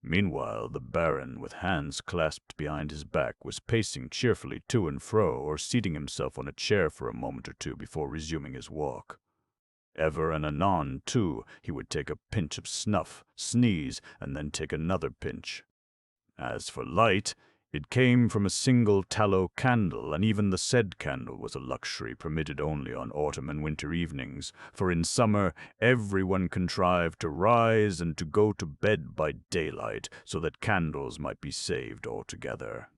Meanwhile, the Baron, with hands clasped behind his back, was pacing cheerfully to and fro, or seating himself on a chair for a moment or two before resuming his walk. Ever and anon, too, he would take a pinch of snuff, sneeze, and then take another pinch. As for light, it came from a single tallow candle, and even the said candle was a luxury permitted only on autumn and winter evenings, for in summer everyone contrived to rise and to go to bed by daylight, so that candles might be saved altogether.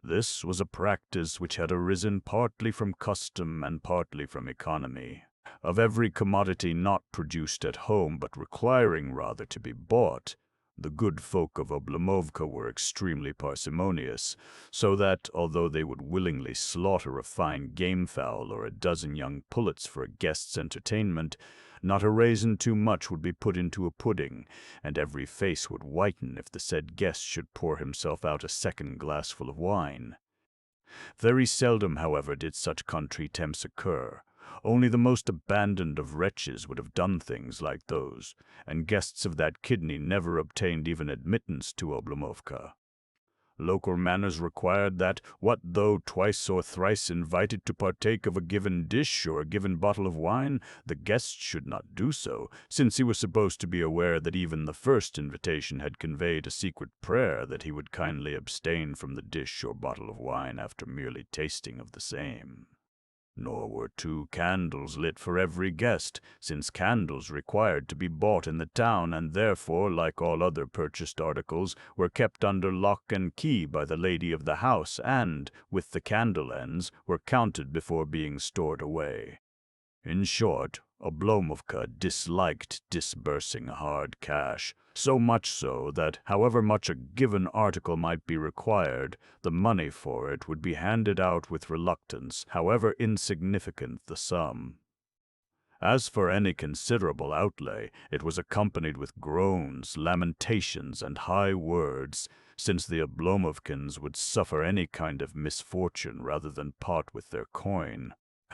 This was a practice which had arisen partly from custom and partly from economy. Of every commodity not produced at home, but requiring rather to be bought, the good folk of Oblomovka were extremely parsimonious, so that, although they would willingly slaughter a fine game fowl or a dozen young pullets for a guest's entertainment, not a raisin too much would be put into a pudding, and every face would whiten if the said guest should pour himself out a second glassful of wine. Very seldom, however, did such contretemps occur. Only the most abandoned of wretches would have done things like those, and guests of that kidney never obtained even admittance to Oblomovka. Local manners required that, what though twice or thrice invited to partake of a given dish or a given bottle of wine, the guest should not do so, since he was supposed to be aware that even the first invitation had conveyed a secret prayer that he would kindly abstain from the dish or bottle of wine after merely tasting of the same. Nor were 2 candles lit for every guest, since candles required to be bought in the town, and therefore, like all other purchased articles, were kept under lock and key by the lady of the house, and, with the candle ends, were counted before being stored away. In short, Oblomovka disliked disbursing hard cash, so much so that, however much a given article might be required, the money for it would be handed out with reluctance, however insignificant the sum. As for any considerable outlay, it was accompanied with groans, lamentations, and high words, since the Oblomovkins would suffer any kind of misfortune rather than part with their coin.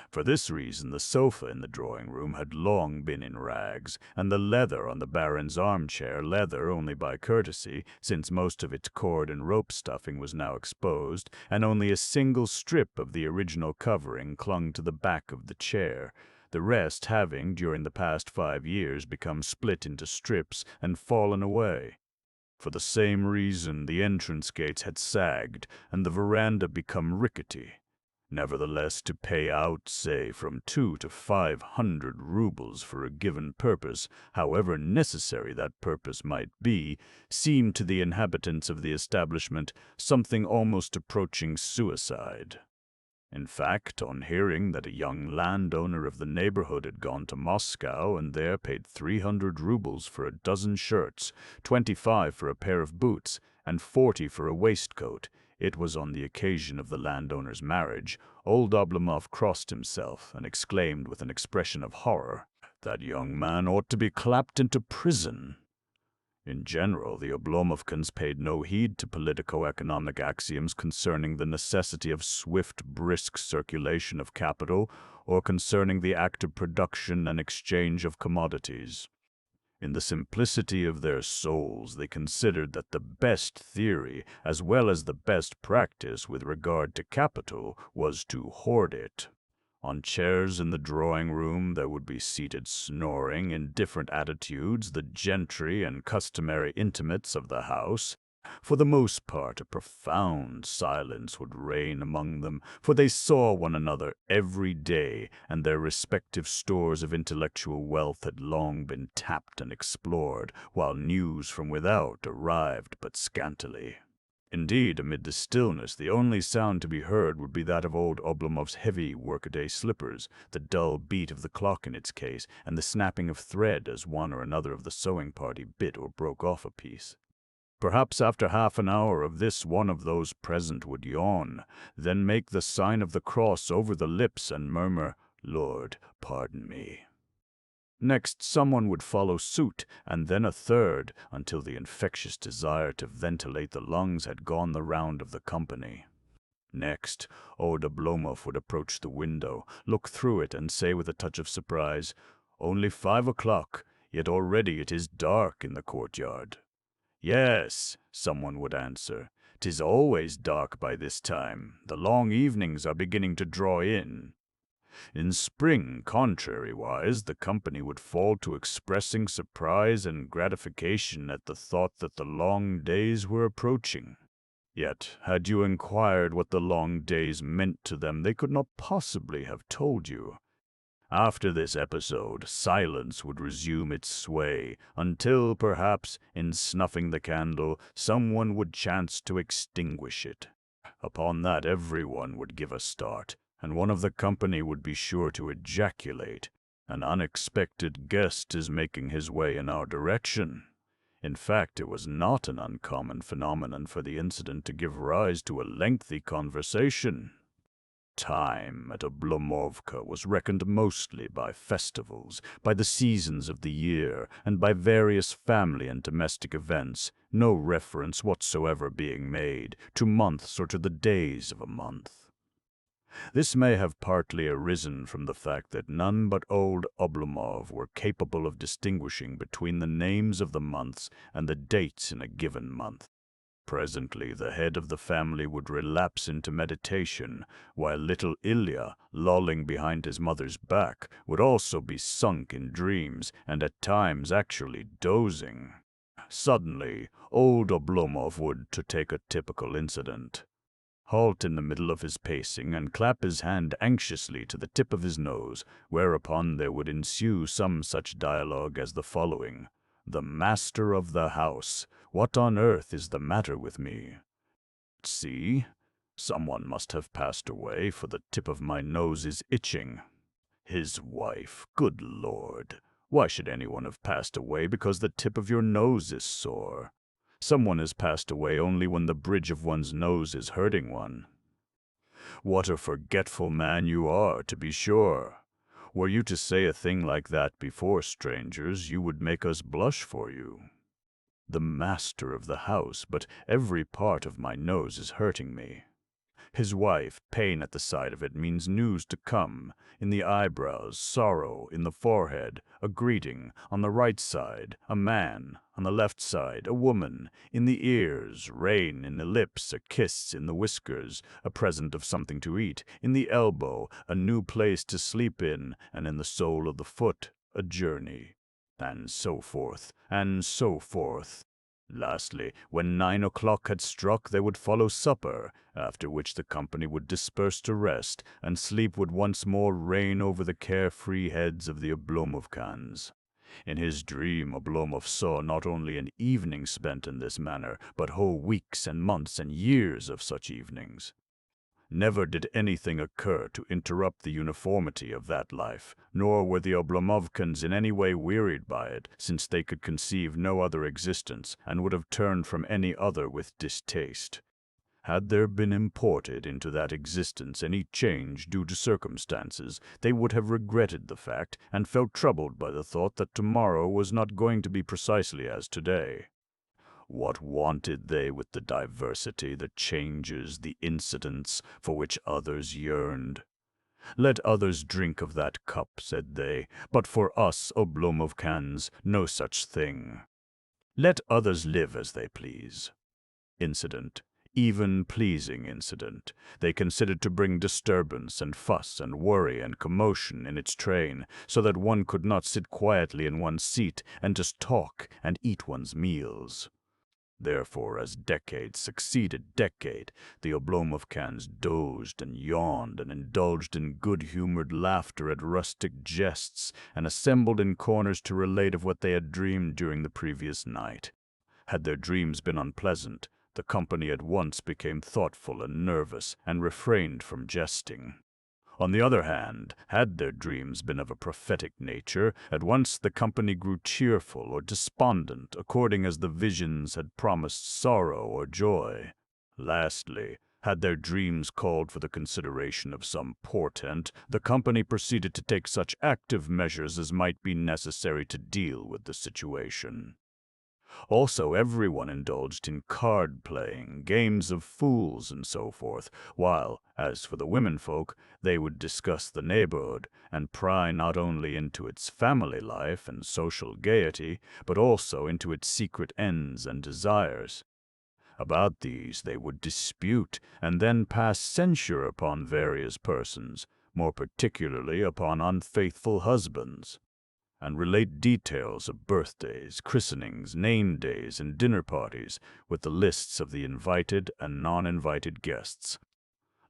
For this reason the sofa in the drawing-room had long been in rags, and the leather on the Baron's armchair leather only by courtesy, since most of its cord and rope stuffing was now exposed, and only a single strip of the original covering clung to the back of the chair, the rest having, during the past 5 years, become split into strips and fallen away. For the same reason the entrance gates had sagged, and the veranda become rickety. Nevertheless, to pay out, say, from 200 to 500 rubles for a given purpose, however necessary that purpose might be, seemed to the inhabitants of the establishment something almost approaching suicide. In fact, on hearing that a young landowner of the neighborhood had gone to Moscow and there paid 300 rubles for a dozen shirts, 25 for a pair of boots, and 40 for a waistcoat, it was on the occasion of the landowner's marriage, old Oblomov crossed himself and exclaimed with an expression of horror, "That young man ought to be clapped into prison." In general, the Oblomovkins paid no heed to politico-economic axioms concerning the necessity of swift, brisk circulation of capital, or concerning the active production and exchange of commodities. In the simplicity of their souls, they considered that the best theory, as well as the best practice with regard to capital, was to hoard it. On chairs in the drawing-room there would be seated snoring in different attitudes the gentry and customary intimates of the house. For the most part, a profound silence would reign among them, for they saw one another every day, and their respective stores of intellectual wealth had long been tapped and explored, while news from without arrived but scantily. Indeed, amid the stillness, the only sound to be heard would be that of old Oblomov's heavy workaday slippers, the dull beat of the clock in its case, and the snapping of thread as one or another of the sewing party bit or broke off a piece. Perhaps after half an hour of this one of those present would yawn, then make the sign of the cross over the lips and murmur, "Lord, pardon me." Next someone would follow suit, and then a third, until the infectious desire to ventilate the lungs had gone the round of the company. Next, old Oblomov would approach the window, look through it, and say with a touch of surprise, "Only 5 o'clock, yet already it is dark in the courtyard." "Yes," someone would answer. "'Tis always dark by this time. The long evenings are beginning to draw in." In spring, contrariwise, the company would fall to expressing surprise and gratification at the thought that the long days were approaching. Yet, had you inquired what the long days meant to them, they could not possibly have told you. After this episode, silence would resume its sway, until, perhaps, in snuffing the candle, someone would chance to extinguish it. Upon that everyone would give a start, and one of the company would be sure to ejaculate, "An unexpected guest is making his way in our direction." In fact, it was not an uncommon phenomenon for the incident to give rise to a lengthy conversation. Time at Oblomovka was reckoned mostly by festivals, by the seasons of the year, and by various family and domestic events, no reference whatsoever being made to months or to the days of a month. This may have partly arisen from the fact that none but old Oblomov were capable of distinguishing between the names of the months and the dates in a given month. Presently, the head of the family would relapse into meditation, while little Ilya, lolling behind his mother's back, would also be sunk in dreams, and at times actually dozing. Suddenly, old Oblomov would, to take a typical incident, halt in the middle of his pacing and clap his hand anxiously to the tip of his nose, whereupon there would ensue some such dialogue as the following: "The master of the house, what on earth is the matter with me? See, someone must have passed away, for the tip of my nose is itching. His wife, good Lord, why should anyone have passed away because the tip of your nose is sore? Someone has passed away only when the bridge of one's nose is hurting one. What a forgetful man you are, to be sure. Were you to say a thing like that before strangers, you would make us blush for you. The master of the house, but every part of my nose is hurting me. His wife, pain at the side of it means news to come. In the eyebrows, sorrow. In the forehead, a greeting. On the right side, a man. On the left side, a woman. In the ears, rain. In the lips, a kiss. In the whiskers, a present of something to eat. In the elbow, a new place to sleep in. And in the sole of the foot, a journey. And so forth, and so forth. Lastly, when 9 o'clock had struck, there would follow supper, after which the company would disperse to rest, and sleep would once more reign over the carefree heads of the Oblomovkans. In his dream, Oblomov saw not only an evening spent in this manner, but whole weeks and months and years of such evenings. Never did anything occur to interrupt the uniformity of that life, nor were the Oblomovkans in any way wearied by it, since they could conceive no other existence, and would have turned from any other with distaste. Had there been imported into that existence any change due to circumstances, they would have regretted the fact, and felt troubled by the thought that tomorrow was not going to be precisely as today. What wanted they with the diversity, the changes, the incidents for which others yearned? Let others drink of that cup, said they, but for us Oblomovkans, no such thing. Let others live as they please. Incident, even pleasing incident, they considered to bring disturbance and fuss and worry and commotion in its train, so that one could not sit quietly in one's seat and just talk and eat one's meals. Therefore, as decade succeeded decade, the Oblomovkans dozed and yawned and indulged in good-humored laughter at rustic jests, and assembled in corners to relate of what they had dreamed during the previous night. Had their dreams been unpleasant, the company at once became thoughtful and nervous, and refrained from jesting. On the other hand, had their dreams been of a prophetic nature, at once the company grew cheerful or despondent, according as the visions had promised sorrow or joy. Lastly, had their dreams called for the consideration of some portent, the company proceeded to take such active measures as might be necessary to deal with the situation. Also, everyone indulged in card-playing, games of fools, and so forth, while, as for the womenfolk, they would discuss the neighborhood and pry not only into its family life and social gaiety, but also into its secret ends and desires. About these they would dispute, and then pass censure upon various persons, more particularly upon unfaithful husbands, and relate details of birthdays, christenings, name days, and dinner parties, with the lists of the invited and non-invited guests.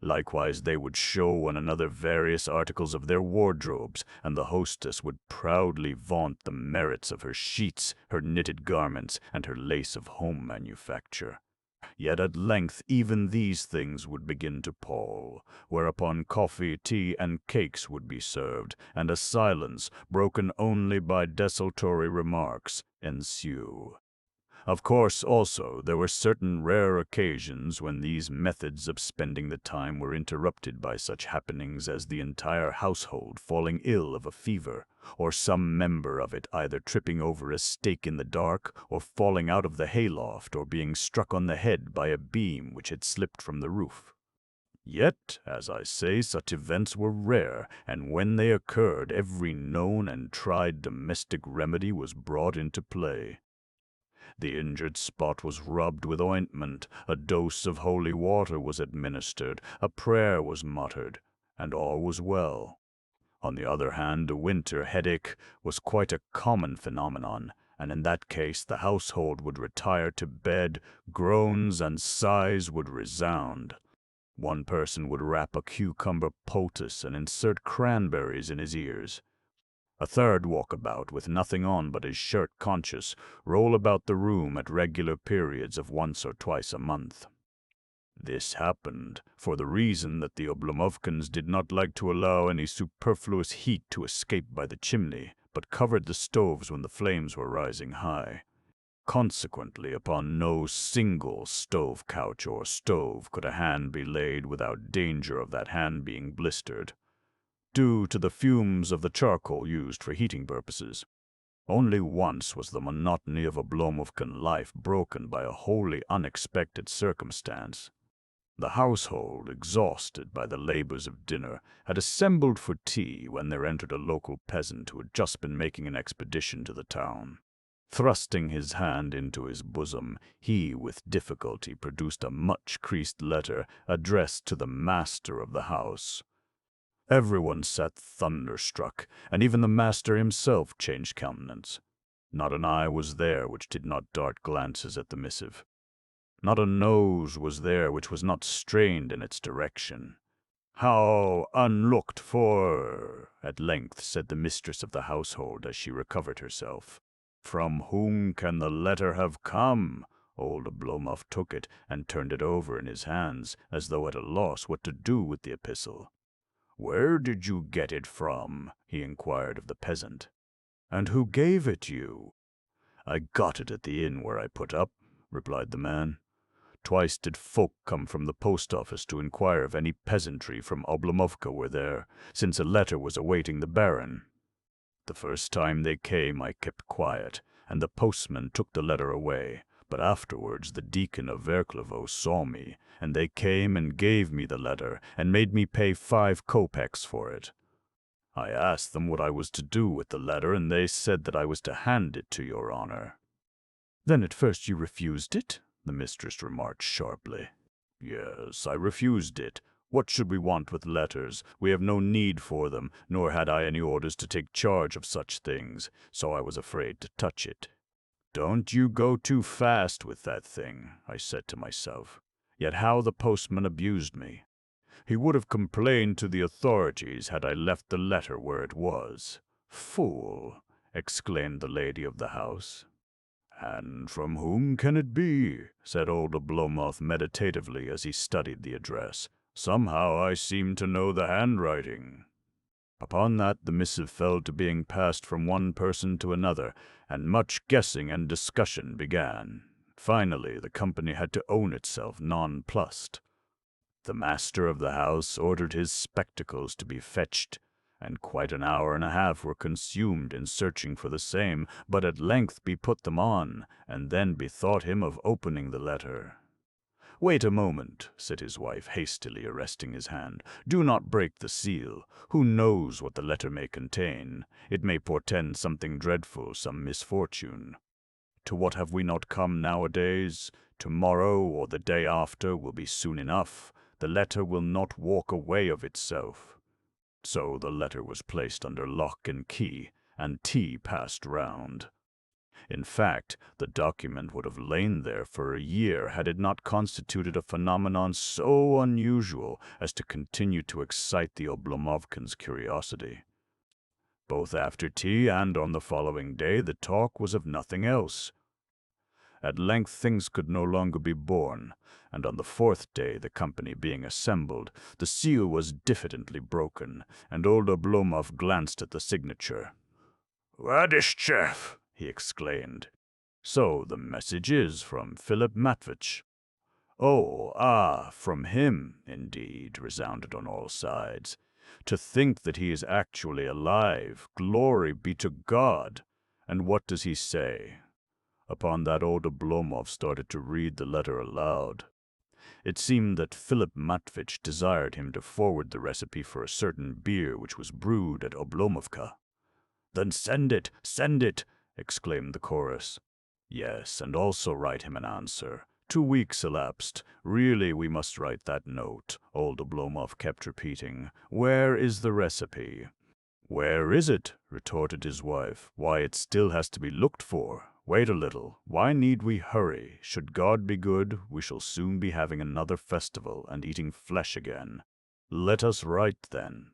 Likewise, they would show one another various articles of their wardrobes, and the hostess would proudly vaunt the merits of her sheets, her knitted garments, and her lace of home manufacture. Yet at length even these things would begin to pall, whereupon coffee, tea, and cakes would be served, and a silence, broken only by desultory remarks, ensue. Of course, also, there were certain rare occasions when these methods of spending the time were interrupted by such happenings as the entire household falling ill of a fever, or some member of it either tripping over a stake in the dark, or falling out of the hayloft, or being struck on the head by a beam which had slipped from the roof. Yet, as I say, such events were rare, and when they occurred, every known and tried domestic remedy was brought into play. The injured spot was rubbed with ointment, a dose of holy water was administered, a prayer was muttered, and all was well. On the other hand, a winter headache was quite a common phenomenon, and in that case the household would retire to bed, groans and sighs would resound. One person would wrap a cucumber poultice and insert cranberries in his ears. A third walk about with nothing on but his shirt conscious, roll about the room at regular periods of once or twice a month. This happened for the reason that the Oblomovkins did not like to allow any superfluous heat to escape by the chimney, but covered the stoves when the flames were rising high. Consequently, upon no single stove couch or stove could a hand be laid without danger of that hand being blistered, due to the fumes of the charcoal used for heating purposes. Only once was the monotony of Oblomovkan life broken by a wholly unexpected circumstance. The household, exhausted by the labors of dinner, had assembled for tea when there entered a local peasant who had just been making an expedition to the town. Thrusting his hand into his bosom, he with difficulty produced a much-creased letter addressed to the master of the house. Everyone sat thunderstruck, and even the master himself changed countenance. Not an eye was there which did not dart glances at the missive. Not a nose was there which was not strained in its direction. "How unlooked for," at length said the mistress of the household as she recovered herself. "From whom can the letter have come?" Old Oblomov took it and turned it over in his hands, as though at a loss what to do with the epistle. "Where did you get it from?" he inquired of the peasant. "And who gave it you?" "I got it at the inn where I put up," replied the man. "Twice did folk come from the post office to inquire if any peasantry from Oblomovka were there, since a letter was awaiting the baron. The first time they came I kept quiet, and the postman took the letter away, but afterwards the deacon of Verklevo saw me, and they came and gave me the letter, and made me pay 5 kopecks for it. I asked them what I was to do with the letter, and they said that I was to hand it to your honor." "Then at first you refused it?" the mistress remarked sharply. "Yes, I refused it. What should we want with letters? We have no need for them, nor had I any orders to take charge of such things, so I was afraid to touch it. 'Don't you go too fast with that thing,' I said to myself. Yet how the postman abused me. He would have complained to the authorities had I left the letter where it was. 'Fool!' exclaimed the lady of the house. "And from whom can it be?" said old Oblomov meditatively as he studied the address. "Somehow I seem to know the handwriting." Upon that the missive fell to being passed from one person to another, and much guessing and discussion began. Finally, the company had to own itself nonplussed. The master of the house ordered his spectacles to be fetched, and quite an hour and a half were consumed in searching for the same, but at length he put them on, and then bethought him of opening the letter. "Wait a moment," said his wife, hastily arresting his hand. "Do not break the seal. Who knows what the letter may contain? It may portend something dreadful, some misfortune. To what have we not come nowadays? Tomorrow or the day after will be soon enough. The letter will not walk away of itself." So the letter was placed under lock and key, and tea passed round. In fact, the document would have lain there for a year had it not constituted a phenomenon so unusual as to continue to excite the Oblomovkins' curiosity. Both after tea and on the following day, the talk was of nothing else. At length things could no longer be borne, and on the fourth day, the company being assembled, the seal was diffidently broken, and old Oblomov glanced at the signature. "Radishchev!" he exclaimed. "So the message is from Philip Matvich." From him, indeed," resounded on all sides. "To think that he is actually alive! Glory be to God! And what does he say?" Upon that old Oblomov started to read the letter aloud. It seemed that Philip Matvich desired him to forward the recipe for a certain beer which was brewed at Oblomovka. "Then send it, send it!" exclaimed the chorus. "Yes, and also write him an answer. 2 weeks elapsed. Really, we must write that note," old Oblomov kept repeating. "Where is the recipe?" "Where is it?" retorted his wife. "Why, it still has to be looked for. Wait a little. Why need we hurry? Should God be good, we shall soon be having another festival and eating flesh again. Let us write then.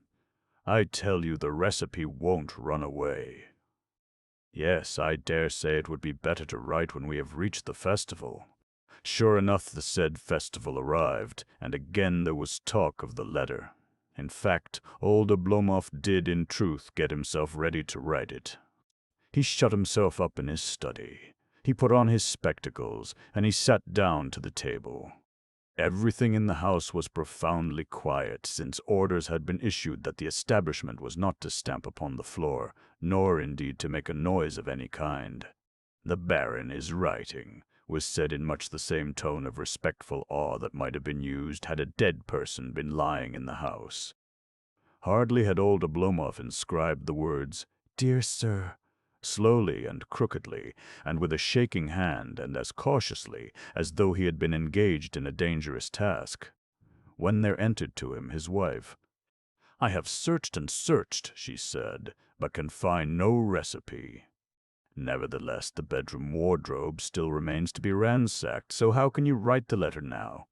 I tell you the recipe won't run away." "Yes, I dare say it would be better to write when we have reached the festival." Sure enough, the said festival arrived, and again there was talk of the letter. In fact, old Oblomov did in truth get himself ready to write it. He shut himself up in his study. He put on his spectacles, and he sat down to the table. Everything in the house was profoundly quiet, since orders had been issued that the establishment was not to stamp upon the floor, nor indeed to make a noise of any kind. "The Baron is writing," was said in much the same tone of respectful awe that might have been used had a dead person been lying in the house. Hardly had old Oblomov inscribed the words, "Dear Sir," slowly and crookedly, and with a shaking hand, and as cautiously as though he had been engaged in a dangerous task, when there entered to him his wife. "I have searched and searched," she said, "but can find no recipe." "Nevertheless, the bedroom wardrobe still remains to be ransacked, so how can you write the letter now?"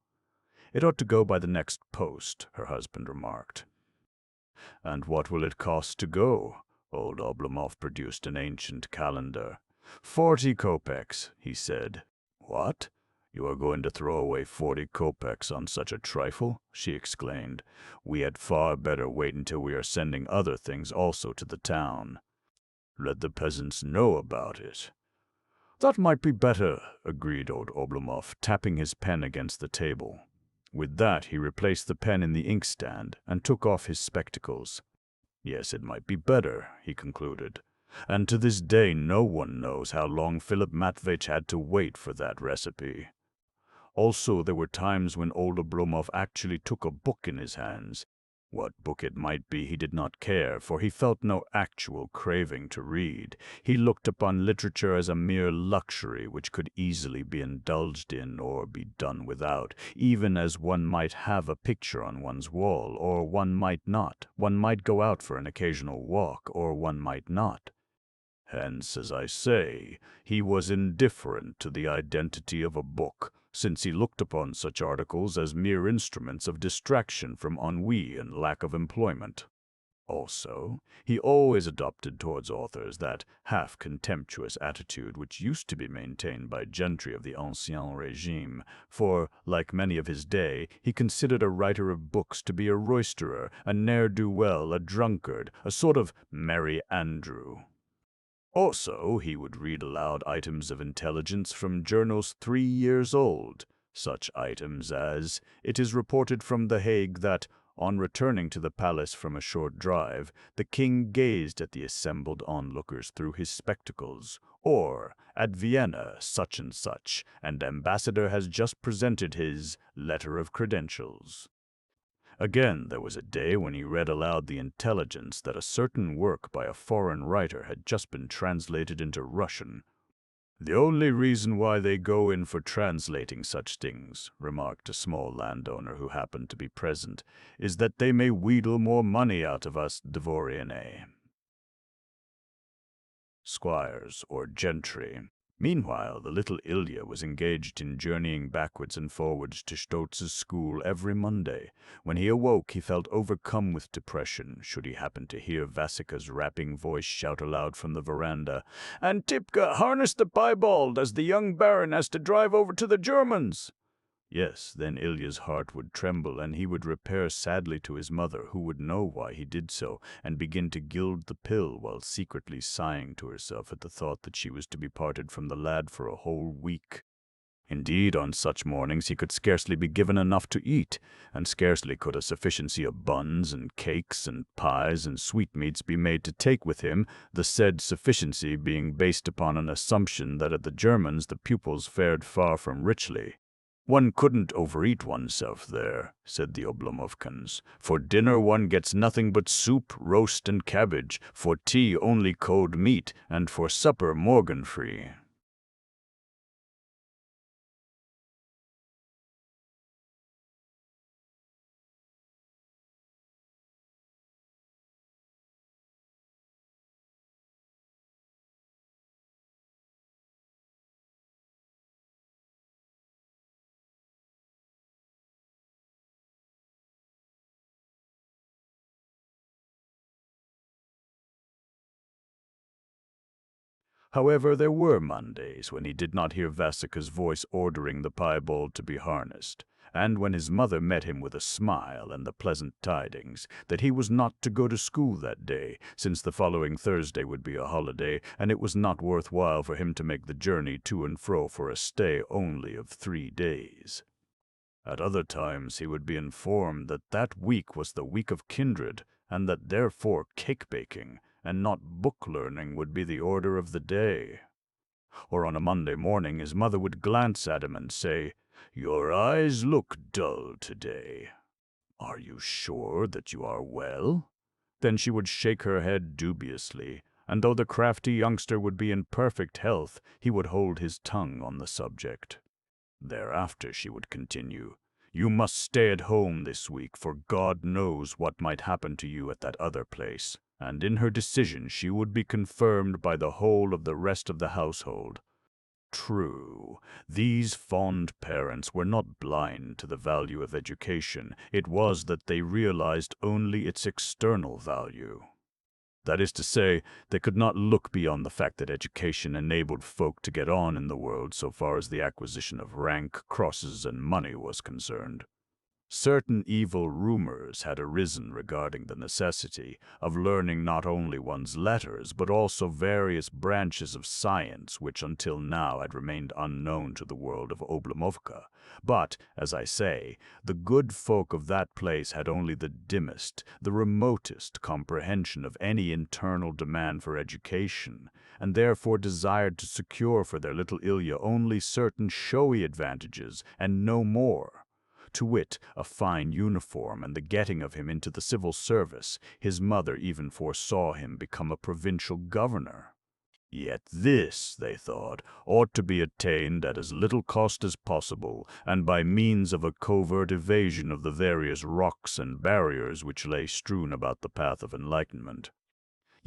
"It ought to go by the next post," her husband remarked. "And what will it cost to go?" Old Oblomov produced an ancient calendar. 40 kopecks, he said. "What? You are going to throw away 40 kopecks on such a trifle?" she exclaimed. "We had far better wait until we are sending other things also to the town. Let the peasants know about it." "That might be better," agreed old Oblomov, tapping his pen against the table. With that he replaced the pen in the inkstand and took off his spectacles. "Yes, it might be better," he concluded. "And to this day no one knows how long Philip Matvich had to wait for that recipe." Also, there were times when old Oblomov actually took a book in his hands. What book it might be he did not care, for he felt no actual craving to read. He looked upon literature as a mere luxury which could easily be indulged in or be done without, even as one might have a picture on one's wall, or one might not. One might go out for an occasional walk, or one might not. Hence, as I say, he was indifferent to the identity of a book, since he looked upon such articles as mere instruments of distraction from ennui and lack of employment. Also, he always adopted towards authors that half-contemptuous attitude which used to be maintained by gentry of the Ancien Regime, for, like many of his day, he considered a writer of books to be a roisterer, a ne'er-do-well, a drunkard, a sort of Merry Andrew. Also, he would read aloud items of intelligence from journals 3 years old, such items as, "It is reported from The Hague that On returning to the palace from a short drive, the king gazed at the assembled onlookers through his spectacles. Or, at Vienna, such and ambassador has just presented his letter of credentials. Again, there was a day when he read aloud the intelligence that a certain work by a foreign writer had just been translated into Russian. "The only reason why they go in for translating such things," remarked a small landowner who happened to be present, "is that they may wheedle more money out of us dvoriane." Squires, or gentry. Meanwhile, the little Ilya was engaged in journeying backwards and forwards to Stotz's school every Monday. When he awoke, he felt overcome with depression, should he happen to hear Vasika's rapping voice shout aloud from the veranda, "Antipka, harness the piebald, as the young baron has to drive over to the Germans!" Yes, then Ilya's heart would tremble, and he would repair sadly to his mother, who would know why he did so, and begin to gild the pill while secretly sighing to herself at the thought that she was to be parted from the lad for a whole week. Indeed, on such mornings he could scarcely be given enough to eat, and scarcely could a sufficiency of buns and cakes and pies and sweetmeats be made to take with him, the said sufficiency being based upon an assumption that at the Germans the pupils fared far from richly. "One couldn't overeat oneself there," said the Oblomovkans. "For dinner one gets nothing but soup, roast, and cabbage, for tea only cold meat, and for supper morgan-free." However, there were Mondays when he did not hear Vasika's voice ordering the piebald to be harnessed, and when his mother met him with a smile and the pleasant tidings that he was not to go to school that day, since the following Thursday would be a holiday, and it was not worth while for him to make the journey to and fro for a stay only of 3 days. At other times he would be informed that that week was the week of kindred, and that therefore cake-baking and not book-learning would be the order of the day. Or on a Monday morning his mother would glance at him and say, "Your eyes look dull today. Are you sure that you are well?" Then she would shake her head dubiously, and though the crafty youngster would be in perfect health, he would hold his tongue on the subject. Thereafter she would continue, "You must stay at home this week, for God knows what might happen to you at that other place." And in her decision she would be confirmed by the whole of the rest of the household. True, these fond parents were not blind to the value of education. It was that they realized only its external value. That is to say, they could not look beyond the fact that education enabled folk to get on in the world so far as the acquisition of rank, crosses, and money was concerned. Certain evil rumors had arisen regarding the necessity of learning not only one's letters, but also various branches of science which until now had remained unknown to the world of Oblomovka. But, as I say, the good folk of that place had only the dimmest, the remotest comprehension of any internal demand for education, and therefore desired to secure for their little Ilya only certain showy advantages, and no more. To wit, a fine uniform and the getting of him into the civil service. His mother even foresaw him become a provincial governor. Yet this, they thought, ought to be attained at as little cost as possible, and by means of a covert evasion of the various rocks and barriers which lay strewn about the path of enlightenment.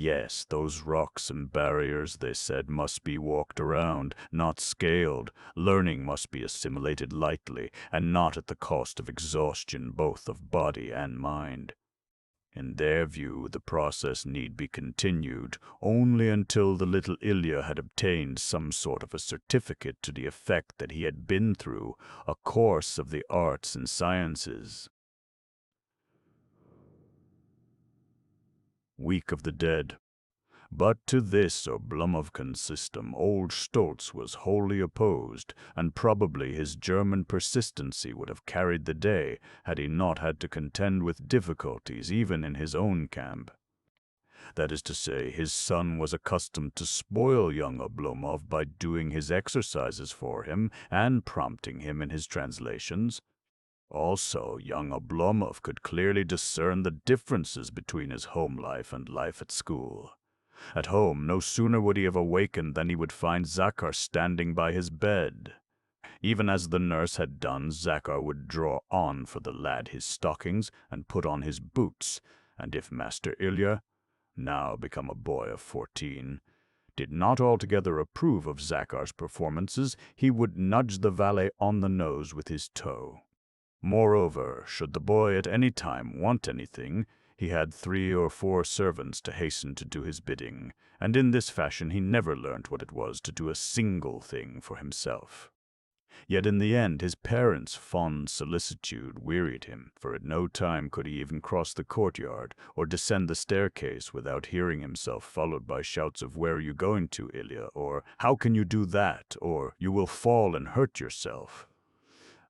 Yes, those rocks and barriers, they said, must be walked around, not scaled. Learning must be assimilated lightly, and not at the cost of exhaustion both of body and mind. In their view, the process need be continued only until the little Ilya had obtained some sort of a certificate to the effect that he had been through a course of the arts and sciences. Week of the Dead. But to this Oblomovkan system old Stolz was wholly opposed, and probably his German persistency would have carried the day had he not had to contend with difficulties even in his own camp. That is to say, his son was accustomed to spoil young Oblomov by doing his exercises for him and prompting him in his translations. Also, young Oblomov could clearly discern the differences between his home life and life at school. At home, no sooner would he have awakened than he would find Zakhar standing by his bed. Even as the nurse had done, Zakhar would draw on for the lad his stockings and put on his boots, and if Master Ilya, now become a boy of 14, did not altogether approve of Zakhar's performances, he would nudge the valet on the nose with his toe. Moreover, should the boy at any time want anything, he had 3 or 4 servants to hasten to do his bidding, and in this fashion he never learnt what it was to do a single thing for himself. Yet in the end his parents' fond solicitude wearied him, for at no time could he even cross the courtyard or descend the staircase without hearing himself followed by shouts of "Where are you going to, Ilya?" or "How can you do that?" or "You will fall and hurt yourself."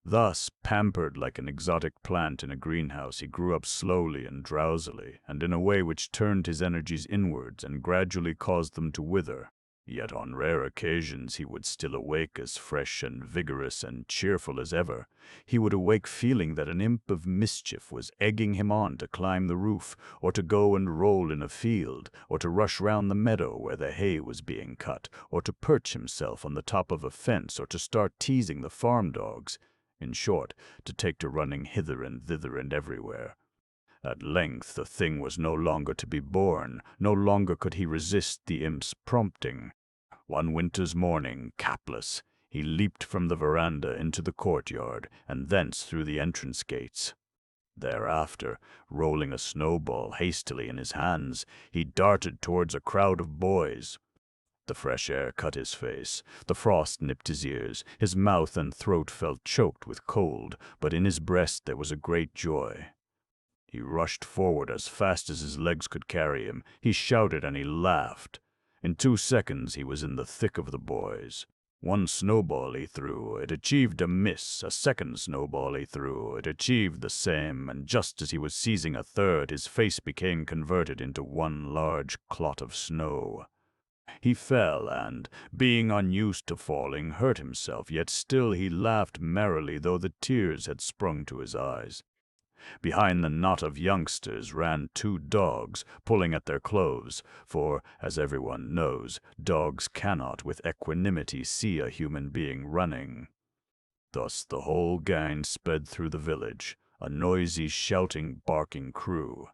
Thus, pampered like an exotic plant in a greenhouse, he grew up slowly and drowsily, and in a way which turned his energies inwards and gradually caused them to wither. Yet on rare occasions he would still awake as fresh and vigorous and cheerful as ever. He would awake feeling that an imp of mischief was egging him on to climb the roof, or to go and roll in a field, or to rush round the meadow where the hay was being cut, or to perch himself on the top of a fence, or to start teasing the farm dogs. In short, to take to running hither and thither and everywhere. At length the thing was no longer to be borne, no longer could he resist the imp's prompting. One winter's morning, capless, he leaped from the veranda into the courtyard, and thence through the entrance gates. Thereafter, rolling a snowball hastily in his hands, he darted towards a crowd of boys. The fresh air cut his face, the frost nipped his ears, his mouth and throat felt choked with cold, but in his breast there was a great joy. He rushed forward as fast as his legs could carry him. He shouted and he laughed. In 2 seconds he was in the thick of the boys. One snowball he threw, it achieved a miss. A second snowball he threw, it achieved the same, and just as he was seizing a third, his face became converted into one large clot of snow. He fell and, being unused to falling, hurt himself, yet still he laughed merrily, though the tears had sprung to his eyes. Behind the knot of youngsters ran 2 dogs, pulling at their clothes, for, as everyone knows, dogs cannot with equanimity see a human being running. Thus the whole gang sped through the village, a noisy, shouting, barking crew.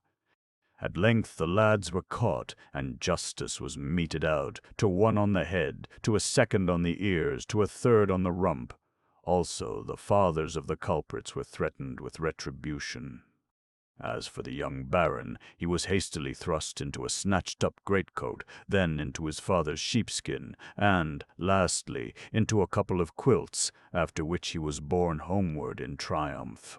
At length the lads were caught, and justice was meted out, to one on the head, to a second on the ears, to a third on the rump. Also, the fathers of the culprits were threatened with retribution. As for the young baron, he was hastily thrust into a snatched-up greatcoat, then into his father's sheepskin, and, lastly, into a couple of quilts, after which he was borne homeward in triumph.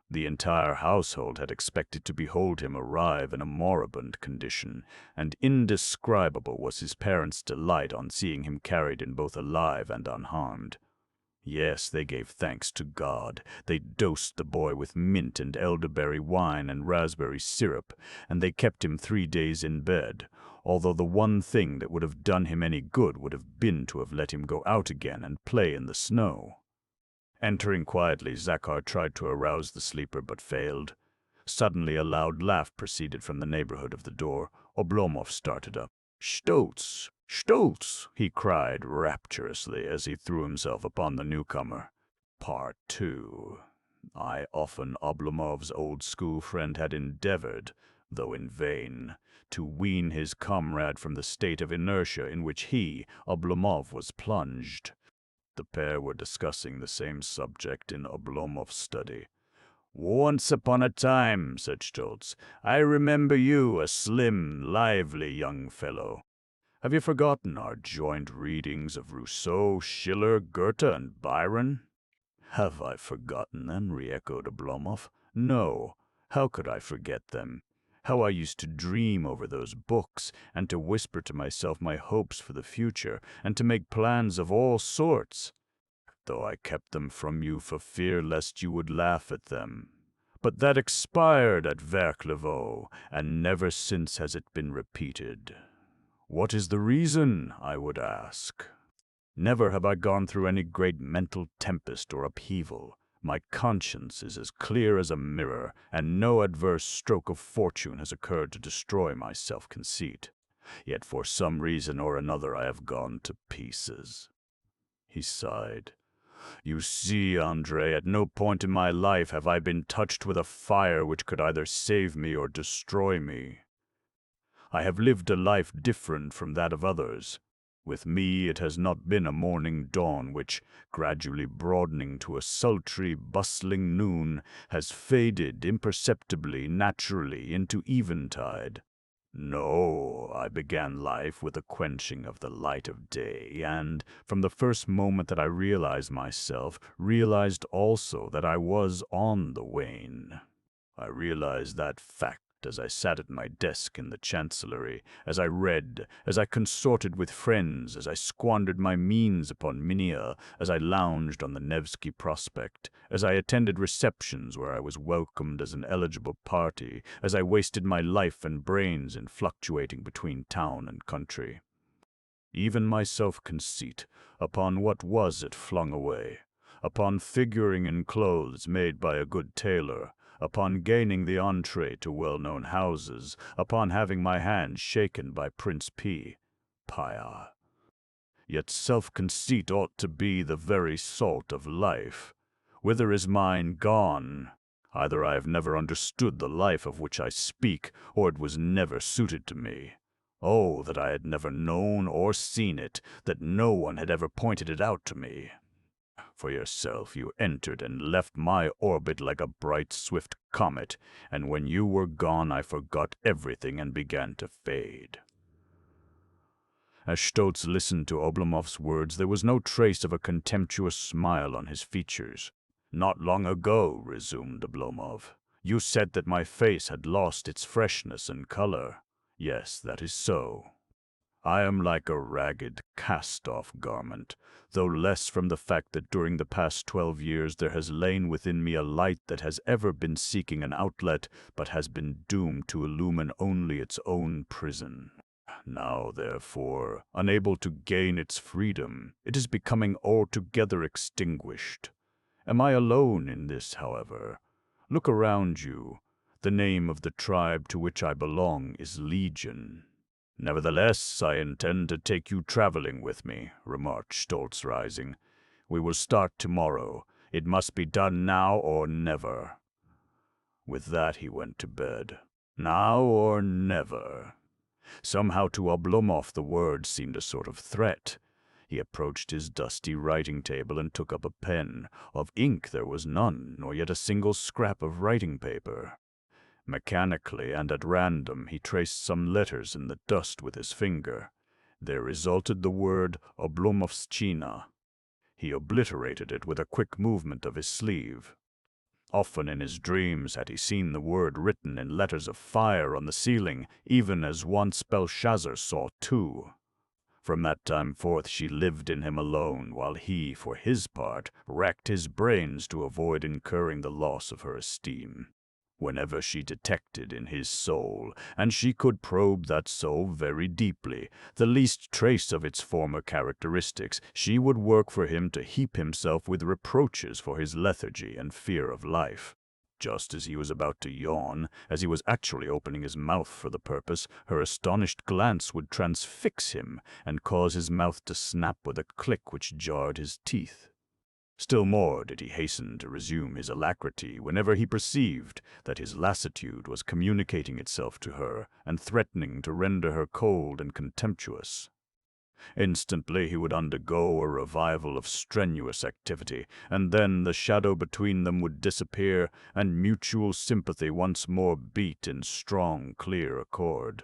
The entire household had expected to behold him arrive in a moribund condition, and indescribable was his parents' delight on seeing him carried in both alive and unharmed. Yes, they gave thanks to God. They dosed the boy with mint and elderberry wine and raspberry syrup, and they kept him 3 days in bed, although the one thing that would have done him any good would have been to have let him go out again and play in the snow. Entering quietly, Zakhar tried to arouse the sleeper, but failed. Suddenly a loud laugh proceeded from the neighborhood of the door. Oblomov started up. "Stolz! Stolz!" he cried rapturously as he threw himself upon the newcomer. Part 2. I often Oblomov's old school friend had endeavored, though in vain, to wean his comrade from the state of inertia in which he, Oblomov, was plunged. The pair were discussing the same subject in Oblomov's study. "Once upon a time," said Stolz, "I remember you, a slim, lively young fellow. Have you forgotten our joint readings of Rousseau, Schiller, Goethe, and Byron?" "Have I forgotten them?" re-echoed Oblomov. "No. How could I forget them? How I used to dream over those books, and to whisper to myself my hopes for the future, and to make plans of all sorts, though I kept them from you for fear lest you would laugh at them. But that expired at Verclevaux, and never since has it been repeated. What is the reason, I would ask? Never have I gone through any great mental tempest or upheaval. My conscience is as clear as a mirror, and no adverse stroke of fortune has occurred to destroy my self-conceit. Yet for some reason or another I have gone to pieces. He sighed. You see, Andre, at no point in my life have I been touched with a fire which could either save me or destroy me. I have lived a life different from that of others. With me it has not been a morning dawn which, gradually broadening to a sultry, bustling noon, has faded imperceptibly, naturally, into eventide. No, I began life with a quenching of the light of day, and, from the first moment that I realized myself, realized also that I was on the wane. I realized that fact as I sat at my desk in the chancellery, as I read, as I consorted with friends, as I squandered my means upon Minia, as I lounged on the Nevsky Prospect, as I attended receptions where I was welcomed as an eligible party, as I wasted my life and brains in fluctuating between town and country. Even my self-conceit, upon what was it flung away? Upon figuring in clothes made by a good tailor, upon gaining the entree to well-known houses, upon having my hand shaken by Prince P. Pia. Yet self-conceit ought to be the very salt of life. Whither is mine gone? Either I have never understood the life of which I speak, or it was never suited to me. Oh, that I had never known or seen it, that no one had ever pointed it out to me. For yourself, you entered and left my orbit like a bright, swift comet, and when you were gone I forgot everything and began to fade. As Stoltz listened to Oblomov's words, there was no trace of a contemptuous smile on his features. Not long ago, resumed Oblomov, you said that my face had lost its freshness and color. Yes, that is so. I am like a ragged, cast-off garment, though less from the fact that during the past 12 years there has lain within me a light that has ever been seeking an outlet, but has been doomed to illumine only its own prison. Now, therefore, unable to gain its freedom, it is becoming altogether extinguished. Am I alone in this, however? Look around you. The name of the tribe to which I belong is Legion. Nevertheless, I intend to take you traveling with me, remarked Stoltz, rising. We will start tomorrow. It must be done now or never. With that he went to bed. Now or never. Somehow to Oblomov the word seemed a sort of threat. He approached his dusty writing table and took up a pen. Of ink there was none, nor yet a single scrap of writing paper. Mechanically and at random he traced some letters in the dust with his finger. There resulted the word Oblomovschina. He obliterated it with a quick movement of his sleeve. Often in his dreams had he seen the word written in letters of fire on the ceiling, even as once Belshazzar saw two. From that time forth she lived in him alone, while he, for his part, racked his brains to avoid incurring the loss of her esteem. Whenever she detected in his soul, and she could probe that soul very deeply, the least trace of its former characteristics, she would work for him to heap himself with reproaches for his lethargy and fear of life. Just as he was about to yawn, as he was actually opening his mouth for the purpose, her astonished glance would transfix him and cause his mouth to snap with a click which jarred his teeth. Still more did he hasten to resume his alacrity whenever he perceived that his lassitude was communicating itself to her and threatening to render her cold and contemptuous. Instantly he would undergo a revival of strenuous activity, and then the shadow between them would disappear, and mutual sympathy once more beat in strong, clear accord.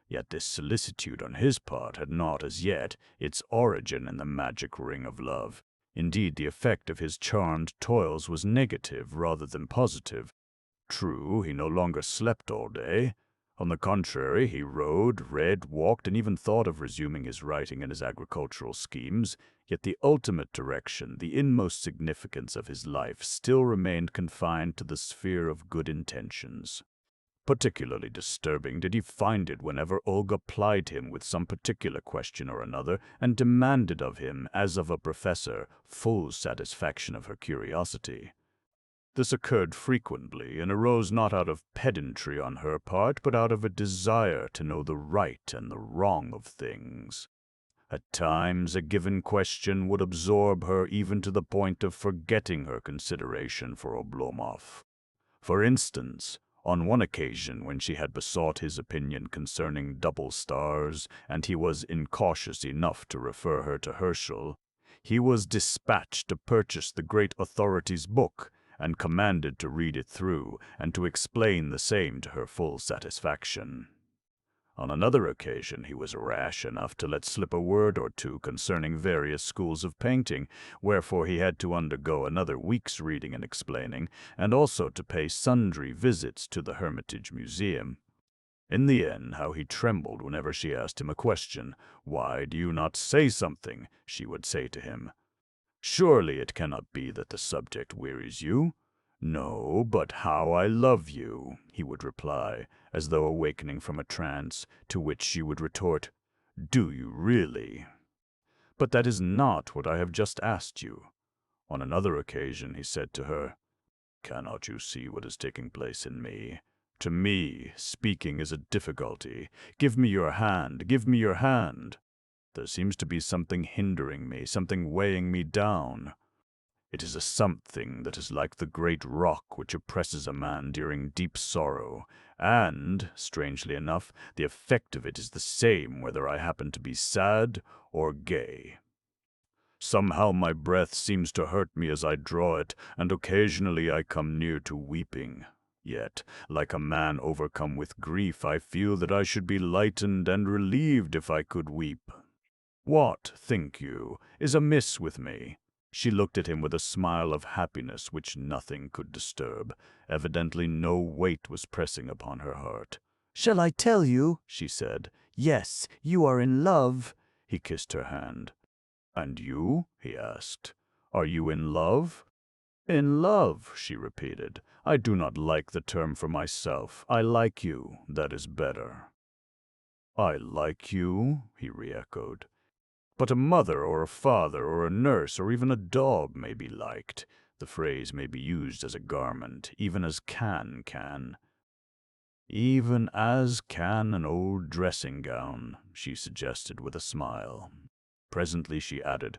Yet this solicitude on his part had not as yet its origin in the magic ring of love. Indeed, the effect of his charmed toils was negative rather than positive. True, he no longer slept all day, On the contrary, he rode, read, walked, and even thought of resuming his writing and his agricultural schemes, yet the ultimate direction, the inmost significance of his life, still remained confined to the sphere of good intentions. Particularly disturbing did he find it whenever Olga plied him with some particular question or another, and demanded of him, as of a professor, full satisfaction of her curiosity. This occurred frequently, and arose not out of pedantry on her part, but out of a desire to know the right and the wrong of things. At times, a given question would absorb her even to the point of forgetting her consideration for Oblomov. For instance, on one occasion when she had besought his opinion concerning double stars, and he was incautious enough to refer her to Herschel, he was dispatched to purchase the great authority's book, and commanded to read it through, and to explain the same to her full satisfaction. On another occasion he was rash enough to let slip a word or two concerning various schools of painting, wherefore he had to undergo another week's reading and explaining, and also to pay sundry visits to the Hermitage Museum. In the end, how he trembled whenever she asked him a question. "Why do you not say something?" she would say to him. "Surely it cannot be that the subject wearies you." "No, but how I love you," he would reply, as though awakening from a trance, to which she would retort, "Do you really?" "But that is not what I have just asked you." On another occasion he said to her, "Cannot you see what is taking place in me? To me, speaking is a difficulty. Give me your hand, give me your hand. There seems to be something hindering me, something weighing me down. It is a something that is like the great rock which oppresses a man during deep sorrow, and, strangely enough, the effect of it is the same whether I happen to be sad or gay. Somehow my breath seems to hurt me as I draw it, and occasionally I come near to weeping. Yet, like a man overcome with grief, I feel that I should be lightened and relieved if I could weep. What, think you, is amiss with me?" She looked at him with a smile of happiness which nothing could disturb. Evidently no weight was pressing upon her heart. "Shall I tell you?" she said. "Yes, you are in love." He kissed her hand. "And you?" he asked. "Are you in love?" "In love," she repeated. "I do not like the term for myself. I like you. That is better." "I like you?" he re-echoed. "But a mother or a father or a nurse or even a dog may be liked. The phrase may be used as a garment, even as can. Even as can an old dressing-gown," she suggested with a smile. Presently she added,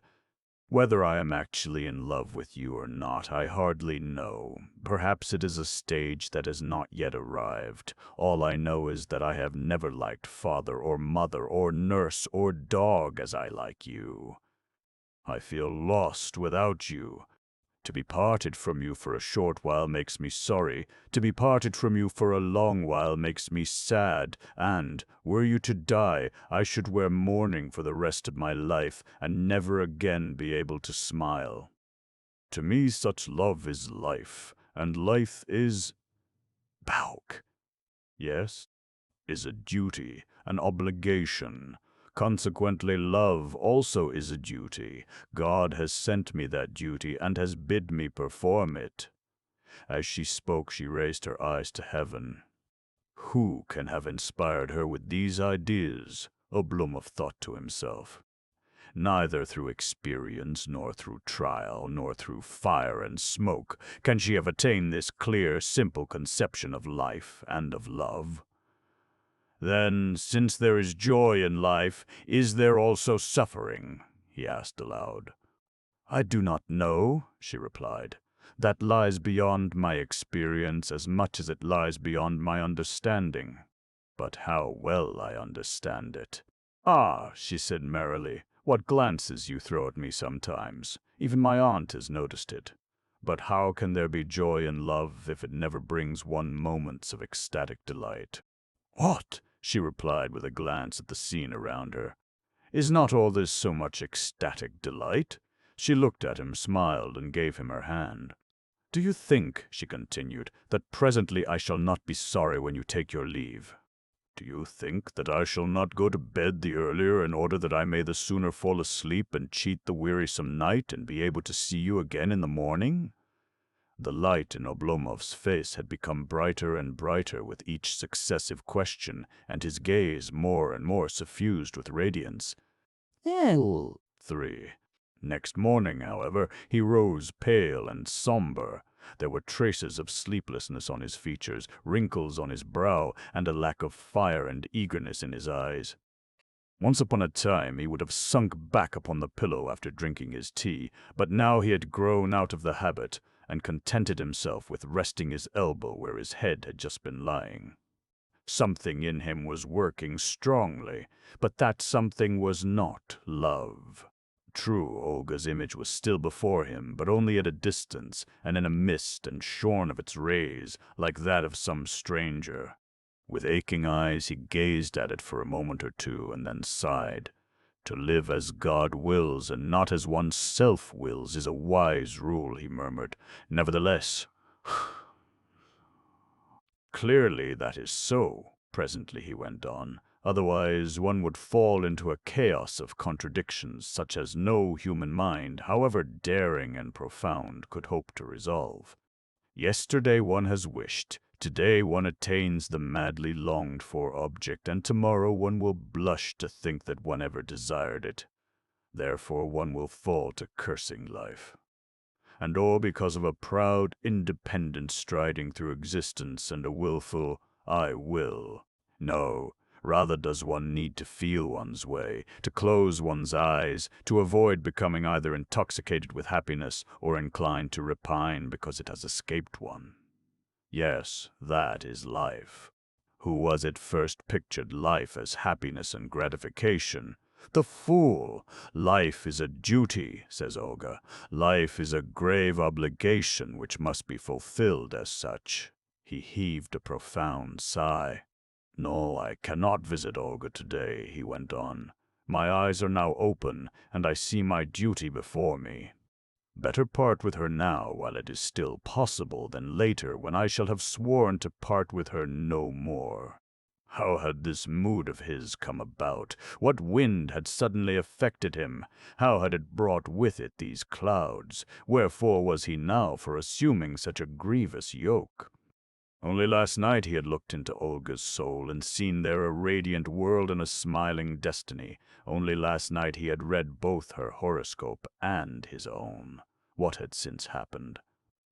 "Whether I am actually in love with you or not, I hardly know. Perhaps it is a stage that has not yet arrived. All I know is that I have never liked father or mother or nurse or dog as I like you. I feel lost without you. To be parted from you for a short while makes me sorry. To be parted from you for a long while makes me sad. And, were you to die, I should wear mourning for the rest of my life and never again be able to smile. To me such love is life, and life is— Bauk. Yes? Is a duty, an obligation. Consequently, love also is a duty. God has sent me that duty and has bid me perform it." As she spoke, she raised her eyes to heaven. Who can have inspired her with these ideas? Oblomov thought to himself. Neither through experience, nor through trial, nor through fire and smoke can she have attained this clear, simple conception of life and of love. "Then, since there is joy in life, is there also suffering?" he asked aloud. "I do not know," she replied. "That lies beyond my experience as much as it lies beyond my understanding. But how well I understand it." "Ah," she said merrily, "what glances you throw at me sometimes. Even my aunt has noticed it. But how can there be joy in love if it never brings one moments of ecstatic delight?" "What?" she replied with a glance at the scene around her. "Is not all this so much ecstatic delight?" She looked at him, smiled, and gave him her hand. "Do you think," she continued, "that presently I shall not be sorry when you take your leave?" Do you think that I shall not go to bed the earlier in order that I may the sooner fall asleep and cheat the wearisome night and be able to see you again in the morning?" The light in Oblomov's face had become brighter and brighter with each successive question, and his gaze more and more suffused with radiance. 3. Next morning, however, he rose pale and somber. There were traces of sleeplessness on his features, wrinkles on his brow, and a lack of fire and eagerness in his eyes. Once upon a time he would have sunk back upon the pillow after drinking his tea, but now he had grown out of the habit and contented himself with resting his elbow where his head had just been lying. Something in him was working strongly, but that something was not love. True, Olga's image was still before him, but only at a distance, and in a mist and shorn of its rays, like that of some stranger. With aching eyes he gazed at it for a moment or two, and then sighed. To live as God wills, and not as one's self wills, is a wise rule, he murmured. Nevertheless, clearly that is so, presently he went on. Otherwise one would fall into a chaos of contradictions such as no human mind, however daring and profound, could hope to resolve. Yesterday one has wished, today one attains the madly longed-for object, and tomorrow one will blush to think that one ever desired it. Therefore one will fall to cursing life. And all because of a proud independence striding through existence and a willful, "I will." No, rather does one need to feel one's way, to close one's eyes, to avoid becoming either intoxicated with happiness or inclined to repine because it has escaped one. Yes, that is life. Who was it first pictured life as happiness and gratification? The fool! Life is a duty, says Olga. Life is a grave obligation which must be fulfilled as such. He heaved a profound sigh. "No, I cannot visit Olga today," he went on. "My eyes are now open, and I see my duty before me. Better part with her now while it is still possible than later when I shall have sworn to part with her no more." How had this mood of his come about? What wind had suddenly affected him? How had it brought with it these clouds? Wherefore was he now for assuming such a grievous yoke? Only last night he had looked into Olga's soul and seen there a radiant world and a smiling destiny. Only last night he had read both her horoscope and his own. What had since happened?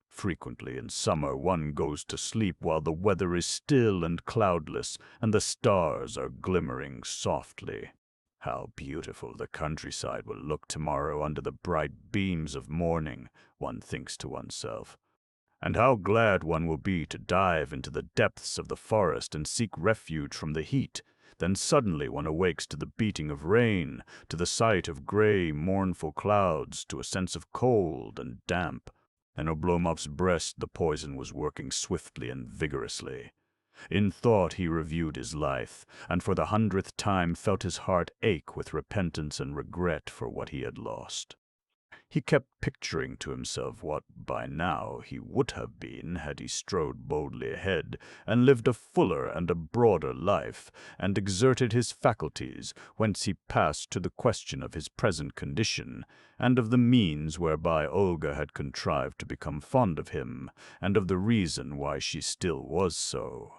Frequently in summer one goes to sleep while the weather is still and cloudless, and the stars are glimmering softly. How beautiful the countryside will look tomorrow under the bright beams of morning, one thinks to oneself. And how glad one will be to dive into the depths of the forest and seek refuge from the heat. Then suddenly one awakes to the beating of rain, to the sight of gray, mournful clouds, to a sense of cold and damp. In Oblomov's breast the poison was working swiftly and vigorously. In thought he reviewed his life, and for the 100th time felt his heart ache with repentance and regret for what he had lost. He kept picturing to himself what, by now, he would have been had he strode boldly ahead, and lived a fuller and a broader life, and exerted his faculties, whence he passed to the question of his present condition, and of the means whereby Olga had contrived to become fond of him, and of the reason why she still was so.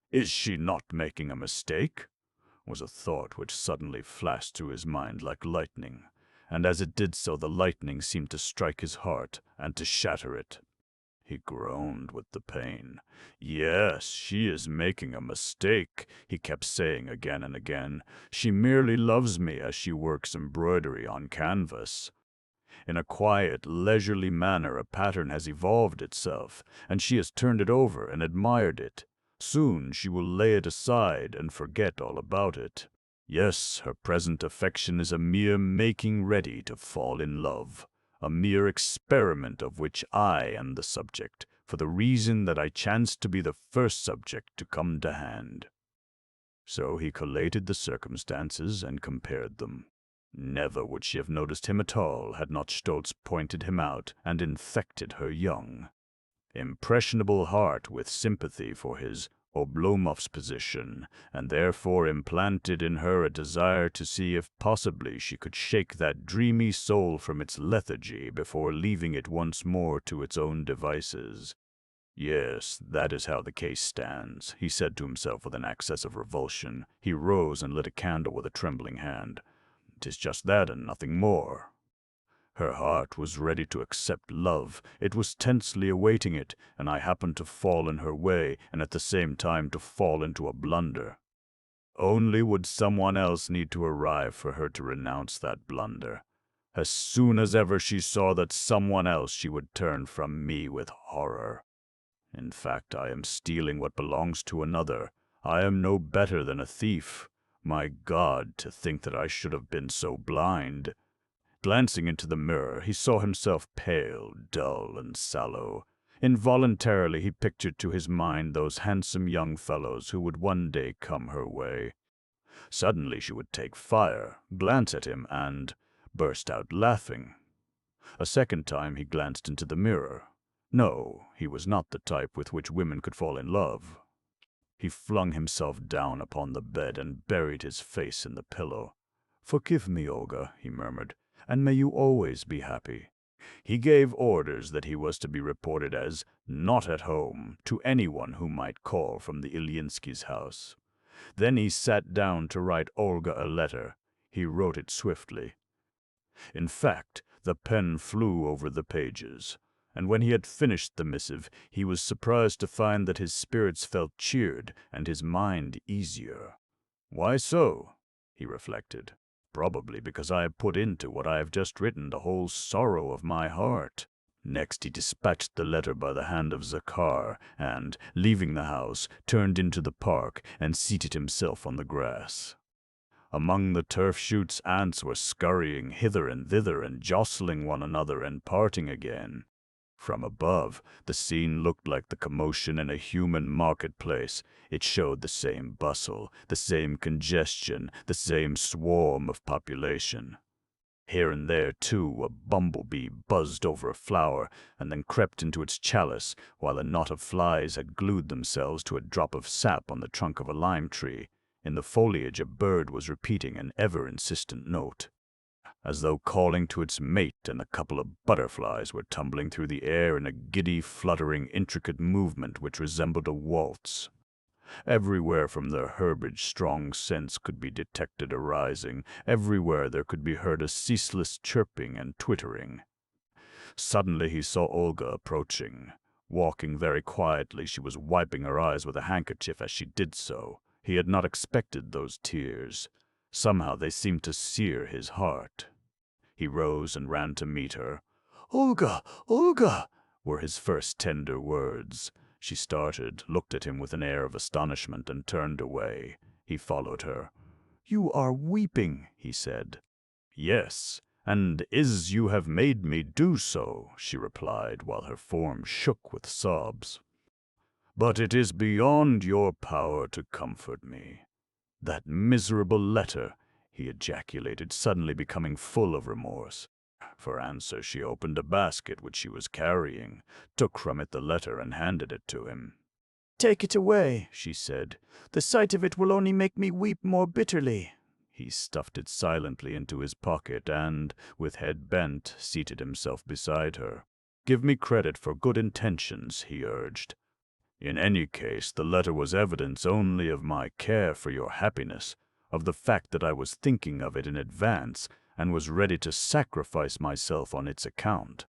"Is she not making a mistake?" was a thought which suddenly flashed through his mind like lightning. And as it did so the lightning seemed to strike his heart and to shatter it. He groaned with the pain. "Yes, she is making a mistake," he kept saying again and again. "She merely loves me as she works embroidery on canvas. In a quiet, leisurely manner a pattern has evolved itself, and she has turned it over and admired it. Soon she will lay it aside and forget all about it. Yes, her present affection is a mere making ready to fall in love, a mere experiment of which I am the subject, for the reason that I chance to be the first subject to come to hand." So he collated the circumstances and compared them. Never would she have noticed him at all had not Stolz pointed him out and infected her young, impressionable heart with sympathy for his Oblomov's position, and therefore implanted in her a desire to see if possibly she could shake that dreamy soul from its lethargy before leaving it once more to its own devices. Yes, that is how the case stands, he said to himself with an access of revulsion. He rose and lit a candle with a trembling hand. 'Tis just that and nothing more. Her heart was ready to accept love. It was tensely awaiting it, and I happened to fall in her way and at the same time to fall into a blunder. Only would someone else need to arrive for her to renounce that blunder. As soon as ever she saw that someone else, she would turn from me with horror. In fact, I am stealing what belongs to another. I am no better than a thief. My God, to think that I should have been so blind. Glancing into the mirror, he saw himself pale, dull, and sallow. Involuntarily he pictured to his mind those handsome young fellows who would one day come her way. Suddenly she would take fire, glance at him, and burst out laughing. A second time he glanced into the mirror. No, he was not the type with which women could fall in love. He flung himself down upon the bed and buried his face in the pillow. "Forgive me, Olga," he murmured, "and may you always be happy." He gave orders that he was to be reported as not at home to anyone who might call from the Ilyinskis' house. Then he sat down to write Olga a letter. He wrote it swiftly. In fact, the pen flew over the pages, and when he had finished the missive, he was surprised to find that his spirits felt cheered and his mind easier. "Why so?" he reflected. "Probably because I have put into what I have just written the whole sorrow of my heart." Next he dispatched the letter by the hand of Zakhar, and, leaving the house, turned into the park and seated himself on the grass. Among the turf shoots ants were scurrying hither and thither and jostling one another and parting again. From above, the scene looked like the commotion in a human marketplace. It showed the same bustle, the same congestion, the same swarm of population. Here and there, too, a bumblebee buzzed over a flower and then crept into its chalice, while a knot of flies had glued themselves to a drop of sap on the trunk of a lime tree. In the foliage a bird was repeating an ever-insistent note, as though calling to its mate, and a couple of butterflies were tumbling through the air in a giddy, fluttering, intricate movement which resembled a waltz. Everywhere from their herbage strong scents could be detected arising. Everywhere there could be heard a ceaseless chirping and twittering. Suddenly he saw Olga approaching. Walking very quietly, she was wiping her eyes with a handkerchief as she did so. He had not expected those tears. Somehow they seemed to sear his heart. He rose and ran to meet her. "Olga! Olga!" were his first tender words. She started, looked at him with an air of astonishment, and turned away. He followed her. "You are weeping," he said. "Yes, and you have made me do so," she replied, while her form shook with sobs. "But it is beyond your power to comfort me. That miserable letter," he ejaculated, suddenly becoming full of remorse. For answer she opened a basket which she was carrying, took from it the letter and handed it to him. "Take it away," she said. "The sight of it will only make me weep more bitterly." He stuffed it silently into his pocket and, with head bent, seated himself beside her. "Give me credit for good intentions," he urged. "In any case, the letter was evidence only of my care for your happiness, of the fact that I was thinking of it in advance and was ready to sacrifice myself on its account.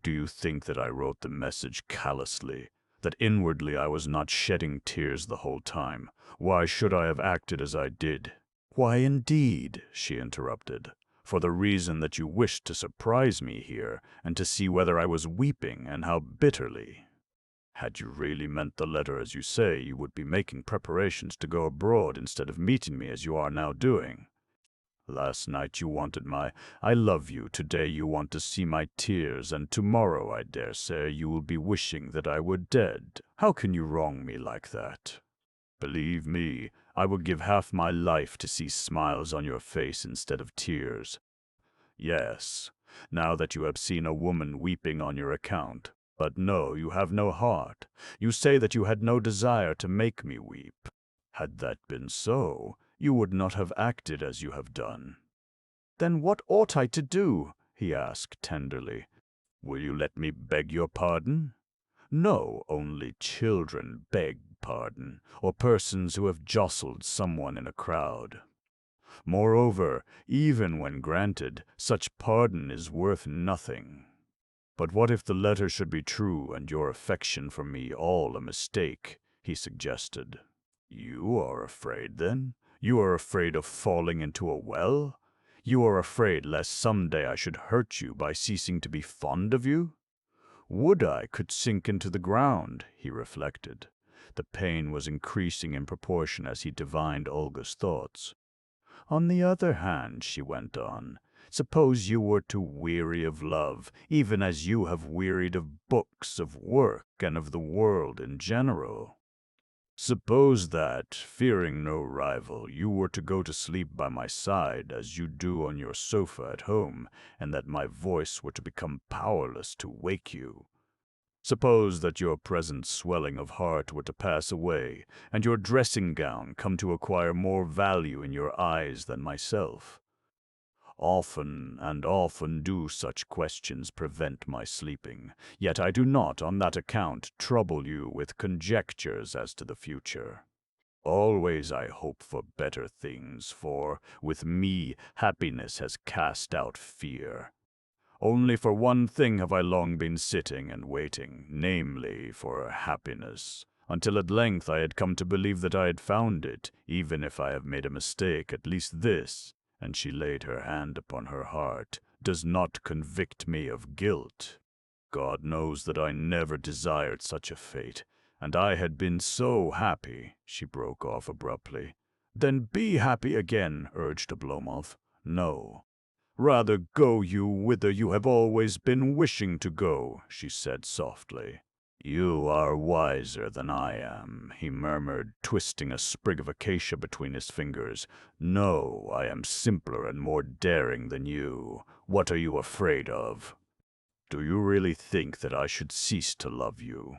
Do you think that I wrote the message callously, that inwardly I was not shedding tears the whole time? Why should I have acted as I did?" "Why indeed?" she interrupted. "For the reason that you wished to surprise me here and to see whether I was weeping and how bitterly. Had you really meant the letter as you say, you would be making preparations to go abroad instead of meeting me as you are now doing. Last night you wanted my 'I love you,' today you want to see my tears, and tomorrow, I dare say, you will be wishing that I were dead. How can you wrong me like that? Believe me, I would give half my life to see smiles on your face instead of tears. Yes, now that you have seen a woman weeping on your account. But no, you have no heart. You say that you had no desire to make me weep. Had that been so, you would not have acted as you have done." "Then what ought I to do?" he asked tenderly. "Will you let me beg your pardon?" "No, only children beg pardon, or persons who have jostled someone in a crowd. Moreover, even when granted, such pardon is worth nothing. But what if the letter should be true and your affection for me all a mistake?" he suggested. "You are afraid, then? You are afraid of falling into a well? You are afraid lest some day I should hurt you by ceasing to be fond of you? Would I could sink into the ground," he reflected. The pain was increasing in proportion as he divined Olga's thoughts. "On the other hand," she went on, "suppose you were to weary of love, even as you have wearied of books, of work, and of the world in general. Suppose that, fearing no rival, you were to go to sleep by my side as you do on your sofa at home, and that my voice were to become powerless to wake you. Suppose that your present swelling of heart were to pass away, and your dressing gown come to acquire more value in your eyes than myself. Often and often do such questions prevent my sleeping, yet I do not on that account trouble you with conjectures as to the future. Always I hope for better things, for, with me, happiness has cast out fear. Only for one thing have I long been sitting and waiting, namely, for happiness, until at length I had come to believe that I had found it, even if I have made a mistake, at least this," and she laid her hand upon her heart, "does not convict me of guilt. God knows that I never desired such a fate, and I had been so happy," she broke off abruptly. "Then be happy again," urged Oblomov. "No. Rather go you whither you have always been wishing to go," she said softly. "You are wiser than I am," he murmured, twisting a sprig of acacia between his fingers. "No, I am simpler and more daring than you. What are you afraid of? Do you really think that I should cease to love you?"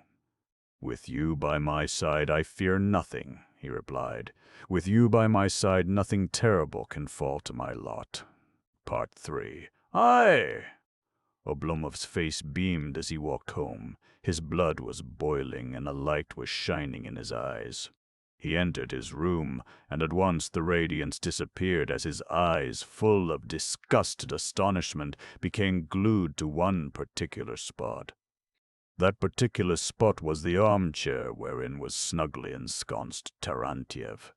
"With you by my side, I fear nothing," he replied. "With you by my side, nothing terrible can fall to my lot." Part 3. "Aye!" Oblomov's face beamed as he walked home. His blood was boiling and a light was shining in his eyes. He entered his room, and at once the radiance disappeared as his eyes, full of disgusted astonishment, became glued to one particular spot. That particular spot was the armchair wherein was snugly ensconced Terentiev.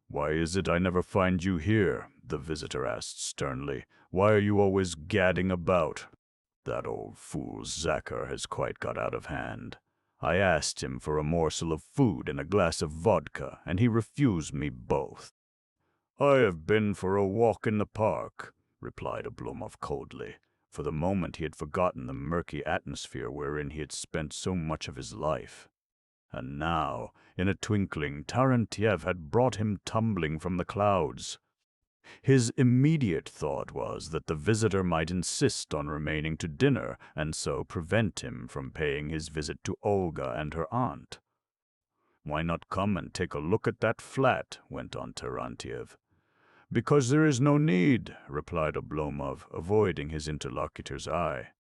"Why is it I never find you here?" the visitor asked sternly. "Why are you always gadding about? That old fool Zakhar has quite got out of hand. I asked him for a morsel of food and a glass of vodka, and he refused me both." "I have been for a walk in the park," replied Oblomov coldly. For the moment he had forgotten the murky atmosphere wherein he had spent so much of his life. And now, in a twinkling, Terentiev had brought him tumbling from the clouds. His immediate thought was that the visitor might insist on remaining to dinner, and so prevent him from paying his visit to Olga and her aunt. "Why not come and take a look at that flat?" went on Terentiev. "Because there is no need," replied Oblomov, avoiding his interlocutor's eye.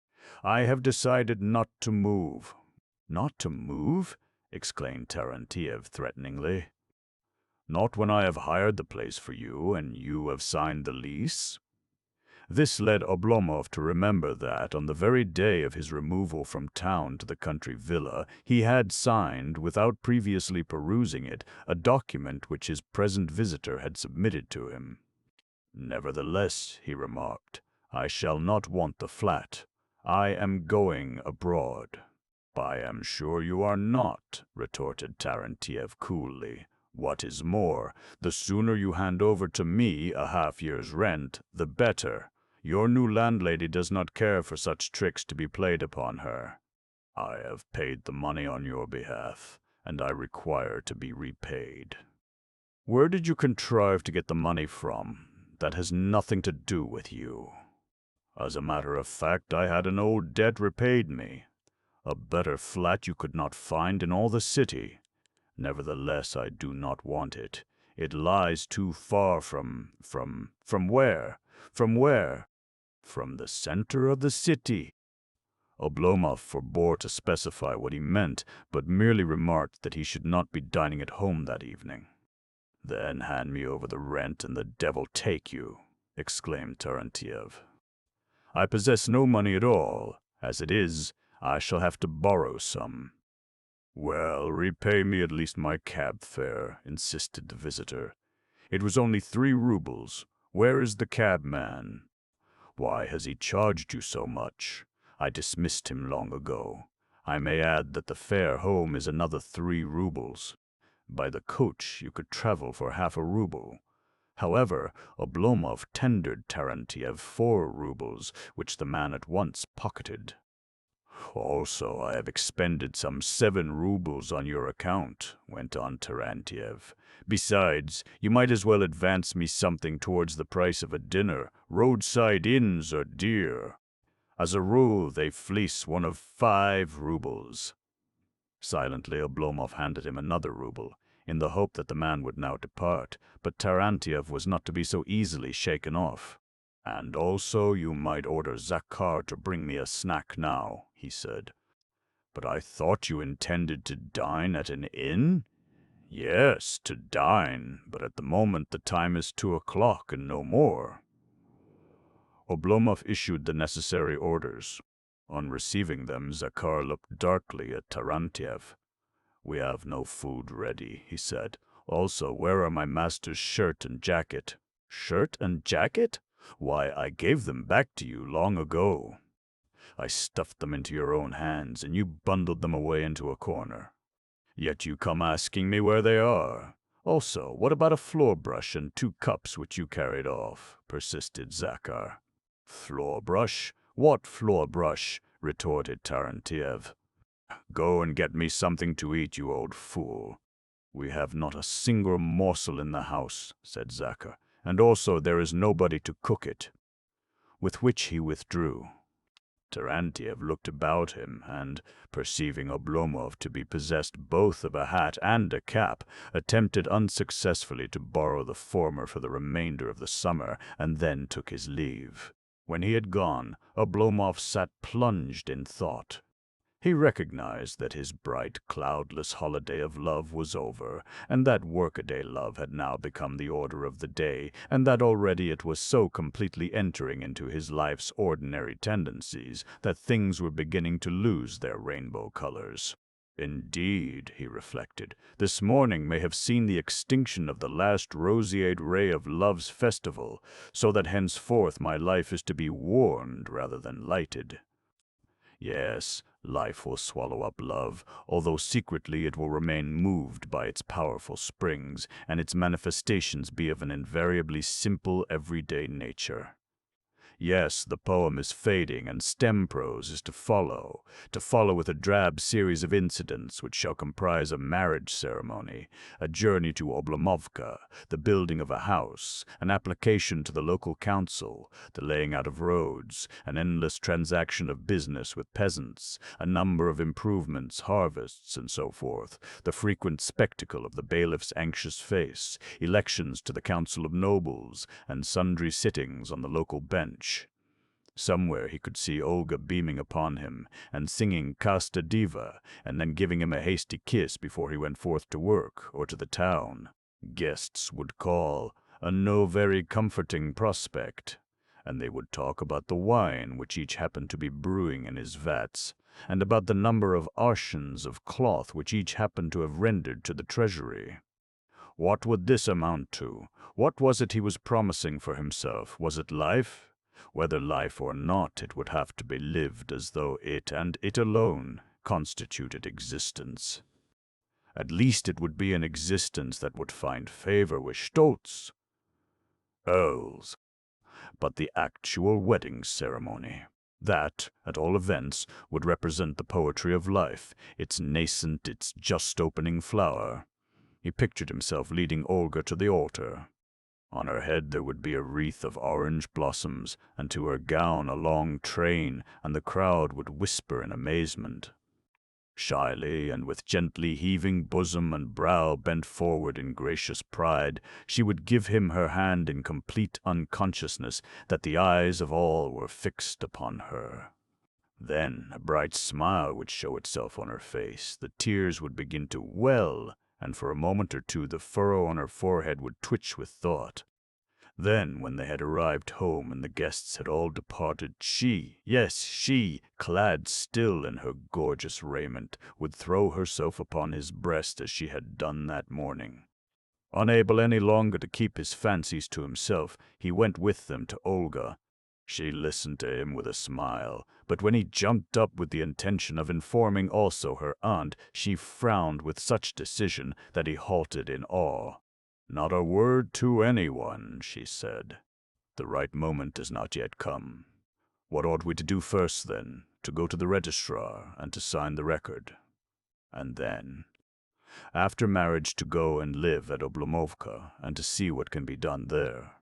"I have decided not to move." "Not to move?" exclaimed Terentiev threateningly. "Not when I have hired the place for you and you have signed the lease?" This led Oblomov to remember that on the very day of his removal from town to the country villa, he had signed, without previously perusing it, a document which his present visitor had submitted to him. "Nevertheless," he remarked, "I shall not want the flat. I am going abroad." "I am sure you are not," retorted Terentiev coolly. "What is more, the sooner you hand over to me a half-year's rent, the better. Your new landlady does not care for such tricks to be played upon her. I have paid the money on your behalf, and I require to be repaid." "Where did you contrive to get the money from? That has nothing to do with you." "As a matter of fact, I had an old debt repaid me." A better flat you could not find in all the city. Nevertheless, I do not want it. It lies too far from where? From where? From the center of the city." Oblomov forbore to specify what he meant, but merely remarked that he should not be dining at home that evening. "Then hand me over the rent and the devil take you," exclaimed Terentiev. "I possess no money at all. As it is, I shall have to borrow some." "Well, repay me at least my cab fare," insisted the visitor. "It was only 3 rubles. Where is the cabman?" "Why has he charged you so much? I dismissed him long ago. I may add that the fare home is another 3 rubles. By the coach you could travel for half a ruble." However, Oblomov tendered Terentiev 4 rubles, which the man at once pocketed. "Also, I have expended some 7 rubles on your account," went on Terentiev. "Besides, you might as well advance me something towards the price of a dinner. Roadside inns are dear. As a rule, they fleece one of 5 rubles." Silently, Oblomov handed him another ruble, in the hope that the man would now depart, but Terentiev was not to be so easily shaken off. "And also you might order Zakhar to bring me a snack now," he said. "But I thought you intended to dine at an inn?" "Yes, to dine, but at the moment the time is 2 o'clock and no more." Oblomov issued the necessary orders. On receiving them, Zakhar looked darkly at Terentiev. "We have no food ready," he said. "Also, where are my master's shirt and jacket?" "Shirt and jacket? Why, I gave them back to you long ago." "I stuffed them into your own hands, and you bundled them away into a corner. Yet you come asking me where they are. Also, what about a floor brush and 2 cups which you carried off?" persisted Zakhar. "Floor brush? What floor brush?" retorted Terentiev. "Go and get me something to eat, you old fool." "We have not a single morsel in the house," said Zakhar, "and also there is nobody to cook it." With which he withdrew. Terentiev looked about him, and, perceiving Oblomov to be possessed both of a hat and a cap, attempted unsuccessfully to borrow the former for the remainder of the summer, and then took his leave. When he had gone, Oblomov sat plunged in thought. He recognized that his bright, cloudless holiday of love was over, and that workaday love had now become the order of the day, and that already it was so completely entering into his life's ordinary tendencies that things were beginning to lose their rainbow colors. "Indeed," he reflected, "this morning may have seen the extinction of the last roseate ray of love's festival, so that henceforth my life is to be warmed rather than lighted. Yes, life will swallow up love, although secretly it will remain moved by its powerful springs, and its manifestations be of an invariably simple, everyday nature. Yes, the poem is fading, and stem prose is to follow with a drab series of incidents which shall comprise a marriage ceremony, a journey to Oblomovka, the building of a house, an application to the local council, the laying out of roads, an endless transaction of business with peasants, a number of improvements, harvests, and so forth, the frequent spectacle of the bailiff's anxious face, elections to the council of nobles, and sundry sittings on the local bench. Somewhere he could see Olga beaming upon him, and singing Casta Diva, and then giving him a hasty kiss before he went forth to work, or to the town. Guests would call, a no very comforting prospect, and they would talk about the wine which each happened to be brewing in his vats, and about the number of arshins of cloth which each happened to have rendered to the treasury. What would this amount to? What was it he was promising for himself? Was it life? Whether life or not, it would have to be lived as though it, and it alone, constituted existence. At least it would be an existence that would find favor with Stolz, earls. But the actual wedding ceremony, that, at all events, would represent the poetry of life, its nascent, its just opening flower. He pictured himself leading Olga to the altar. On her head there would be a wreath of orange blossoms, and to her gown a long train, and the crowd would whisper in amazement. Shyly, and with gently heaving bosom and brow bent forward in gracious pride, she would give him her hand in complete unconsciousness that the eyes of all were fixed upon her. Then a bright smile would show itself on her face, the tears would begin to well, and for a moment or two the furrow on her forehead would twitch with thought. Then, when they had arrived home and the guests had all departed, she, yes, she, clad still in her gorgeous raiment, would throw herself upon his breast as she had done that morning. Unable any longer to keep his fancies to himself, he went with them to Olga. She listened to him with a smile, but when he jumped up with the intention of informing also her aunt, she frowned with such decision that he halted in awe. "Not a word to anyone," she said. "The right moment has not yet come. What ought we to do first, then? To go to the registrar and to sign the record. And then, after marriage, to go and live at Oblomovka and to see what can be done there.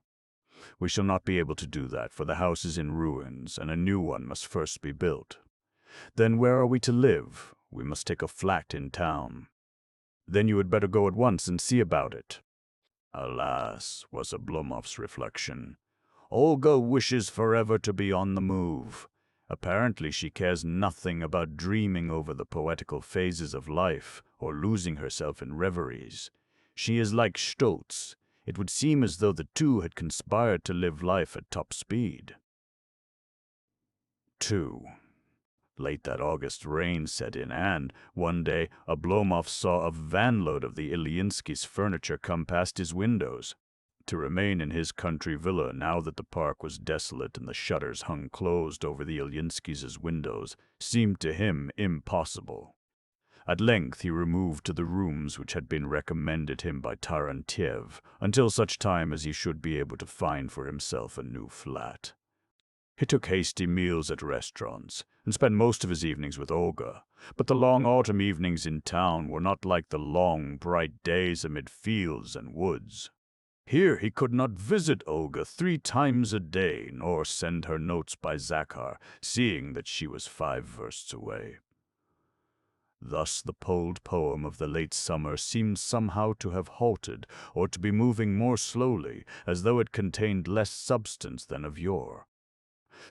We shall not be able to do that, for the house is in ruins, and a new one must first be built. Then where are we to live? We must take a flat in town. Then you had better go at once and see about it." Alas, was Oblomov's reflection, Olga wishes forever to be on the move. Apparently she cares nothing about dreaming over the poetical phases of life or losing herself in reveries. She is like Stolz. It would seem as though the two had conspired to live life at top speed. 2. Late that August, rain set in, and, one day, Oblomov saw a vanload of the Ilyinskis' furniture come past his windows. To remain in his country villa, now that the park was desolate and the shutters hung closed over the Ilyinskis' windows, seemed to him impossible. At length he removed to the rooms which had been recommended him by Tarantiev, until such time as he should be able to find for himself a new flat. He took hasty meals at restaurants, and spent most of his evenings with Olga, but the long autumn evenings in town were not like the long, bright days amid fields and woods. Here he could not visit Olga 3 times a day, nor send her notes by Zakhar, seeing that she was 5 versts away. Thus the polled poem of the late summer seemed somehow to have halted, or to be moving more slowly, as though it contained less substance than of yore.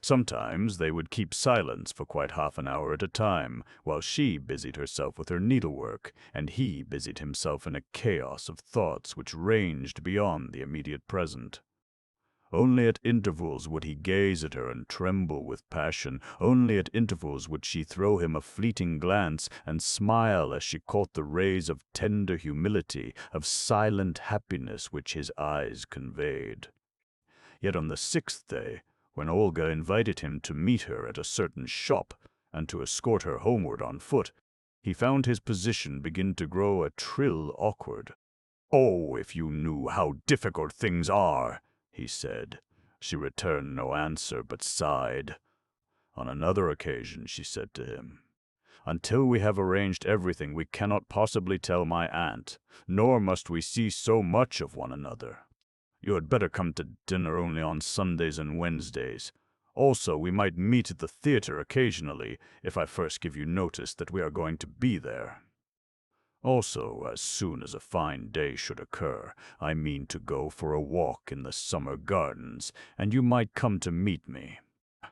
Sometimes they would keep silence for quite half an hour at a time, while she busied herself with her needlework, and he busied himself in a chaos of thoughts which ranged beyond the immediate present. Only at intervals would he gaze at her and tremble with passion. Only at intervals would she throw him a fleeting glance and smile as she caught the rays of tender humility, of silent happiness which his eyes conveyed. Yet on the 6th day, when Olga invited him to meet her at a certain shop and to escort her homeward on foot, he found his position begin to grow a trill awkward. "Oh, if you knew how difficult things are," he said. She returned no answer, but sighed. On another occasion she said to him, "Until we have arranged everything, we cannot possibly tell my aunt, nor must we see so much of one another. You had better come to dinner only on Sundays and Wednesdays. Also, we might meet at the theater occasionally, if I first give you notice that we are going to be there. Also, as soon as a fine day should occur, I mean to go for a walk in the summer gardens, and you might come to meet me.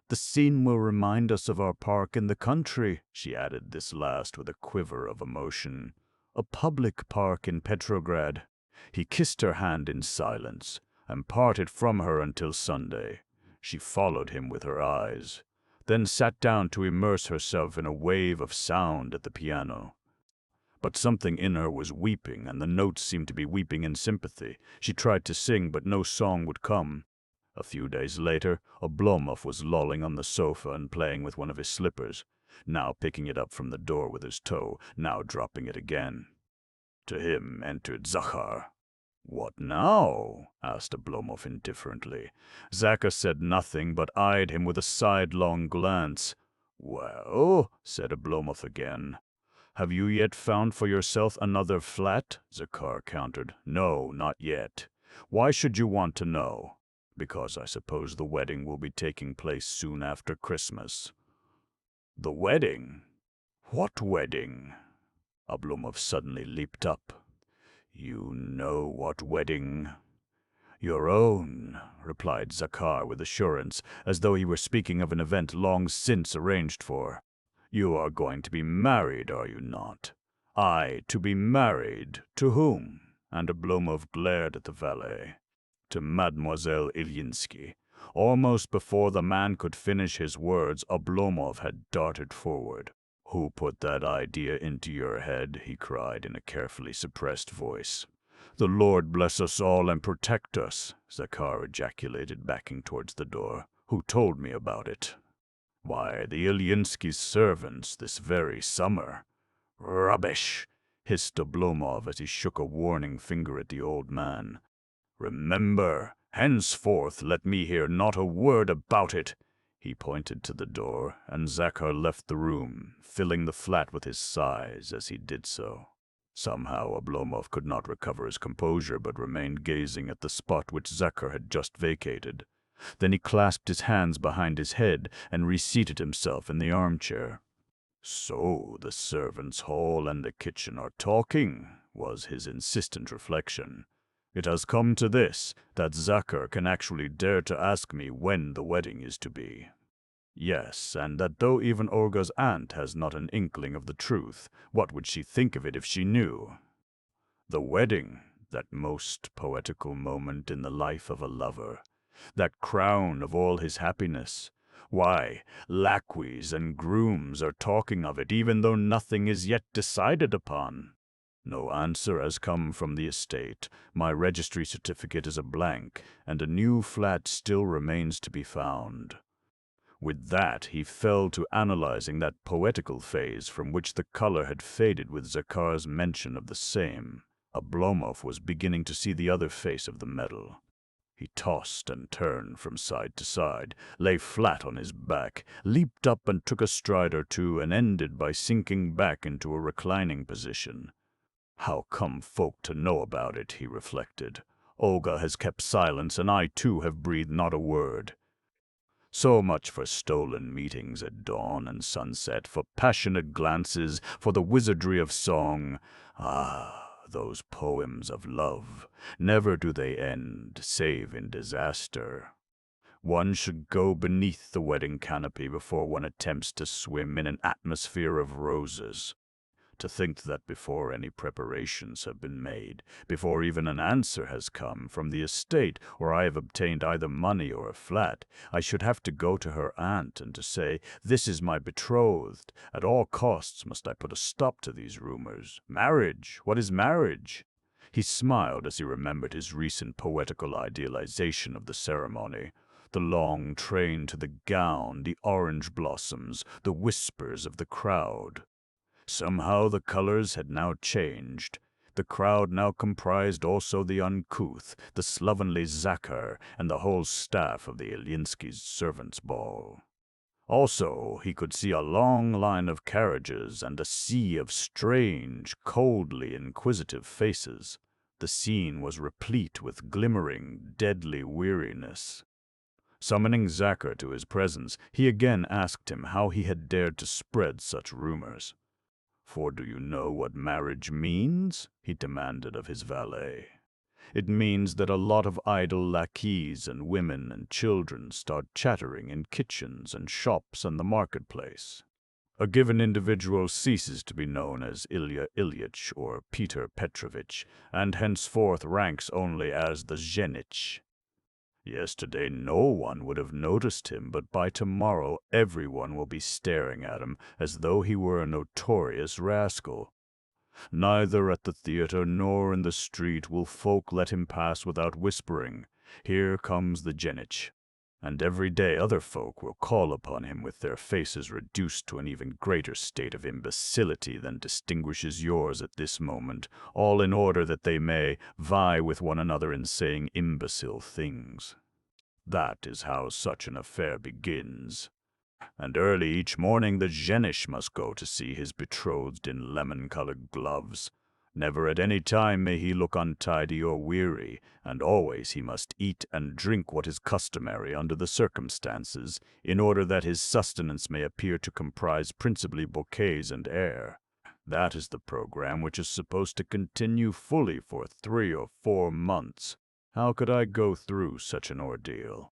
The scene will remind us of our park in the country," she added this last with a quiver of emotion. "A public park in Petrograd." He kissed her hand in silence, and parted from her until Sunday. She followed him with her eyes, then sat down to immerse herself in a wave of sound at the piano. But something in her was weeping, and the notes seemed to be weeping in sympathy. She tried to sing, but no song would come. A few days later, Oblomov was lolling on the sofa and playing with one of his slippers, now picking it up from the door with his toe, now dropping it again. To him entered Zakhar. "What now?" asked Oblomov indifferently. Zakhar said nothing, but eyed him with a sidelong glance. "Well," said Oblomov again. "Have you yet found for yourself another flat?" Zakhar countered. "No, not yet. Why should you want to know?" "Because I suppose the wedding will be taking place soon after Christmas." "The wedding? What wedding? Oblomov suddenly leaped up. You know what wedding? Your own, replied Zakhar with assurance, as though he were speaking of an event long since arranged for. You are going to be married, are you not? To be married? To whom? And Oblomov glared at the valet. To Mademoiselle Ilyinsky. Almost before the man could finish his words, Oblomov had darted forward. Who put that idea into your head? He cried in a carefully suppressed voice. The Lord bless us all and protect us, Zakhar ejaculated, backing towards the door. Who told me about it? Why, the Ilyinsky's servants this very summer. Rubbish, hissed Oblomov as he shook a warning finger at the old man. Remember, henceforth let me hear not a word about it. He pointed to the door, and Zakhar left the room, filling the flat with his sighs as he did so. Somehow Oblomov could not recover his composure, but remained gazing at the spot which Zakhar had just vacated. Then he clasped his hands behind his head and reseated himself in the armchair. So the servants' hall and the kitchen are talking, was his insistent reflection. It has come to this, that Zakhar can actually dare to ask me when the wedding is to be. Yes, and that though even Olga's aunt has not an inkling of the truth, what would she think of it if she knew? The wedding, that most poetical moment in the life of a lover, that crown of all his happiness. Why, lacqueys and grooms are talking of it, even though nothing is yet decided upon. No answer has come from the estate. My registry certificate is a blank, and a new flat still remains to be found. With that, he fell to analyzing that poetical phase from which the color had faded with Zakhar's mention of the same. Oblomov was beginning to see the other face of the medal. He tossed and turned from side to side, lay flat on his back, leaped up and took a stride or two, and ended by sinking back into a reclining position. How come folk to know about it, he reflected. Olga has kept silence, and I too have breathed not a word. So much for stolen meetings at dawn and sunset, for passionate glances, for the wizardry of song. Ah, those poems of love, never do they end, save in disaster. One should go beneath the wedding canopy before one attempts to swim in an atmosphere of roses. To think that before any preparations have been made, before even an answer has come from the estate where I have obtained either money or a flat, I should have to go to her aunt and to say, "This is my betrothed. At all costs must I put a stop to these rumors. Marriage! What is marriage?" He smiled as he remembered his recent poetical idealization of the ceremony. The long train to the gown, the orange blossoms, the whispers of the crowd. Somehow the colors had now changed. The crowd now comprised also the uncouth, the slovenly Zakhar, and the whole staff of the Ilyinsky's servants' ball. Also, he could see a long line of carriages and a sea of strange, coldly inquisitive faces. The scene was replete with glimmering, deadly weariness. Summoning Zakhar to his presence, he again asked him how he had dared to spread such rumors. "For do you know what marriage means?" he demanded of his valet. "It means that a lot of idle lackeys and women and children start chattering in kitchens and shops and the marketplace. A given individual ceases to be known as Ilya Ilyich or Peter Petrovitch, and henceforth ranks only as the zhenich. Yesterday no one would have noticed him, but by tomorrow everyone will be staring at him as though he were a notorious rascal. Neither at the theater nor in the street will folk let him pass without whispering, 'Here comes the zhenich.' And every day other folk will call upon him with their faces reduced to an even greater state of imbecility than distinguishes yours at this moment, all in order that they may vie with one another in saying imbecile things. That is how such an affair begins. And early each morning the zhenich must go to see his betrothed in lemon-colored gloves. Never at any time may he look untidy or weary, and always he must eat and drink what is customary under the circumstances, in order that his sustenance may appear to comprise principally bouquets and air. That is the program which is supposed to continue fully for 3 or 4 months. How could I go through such an ordeal?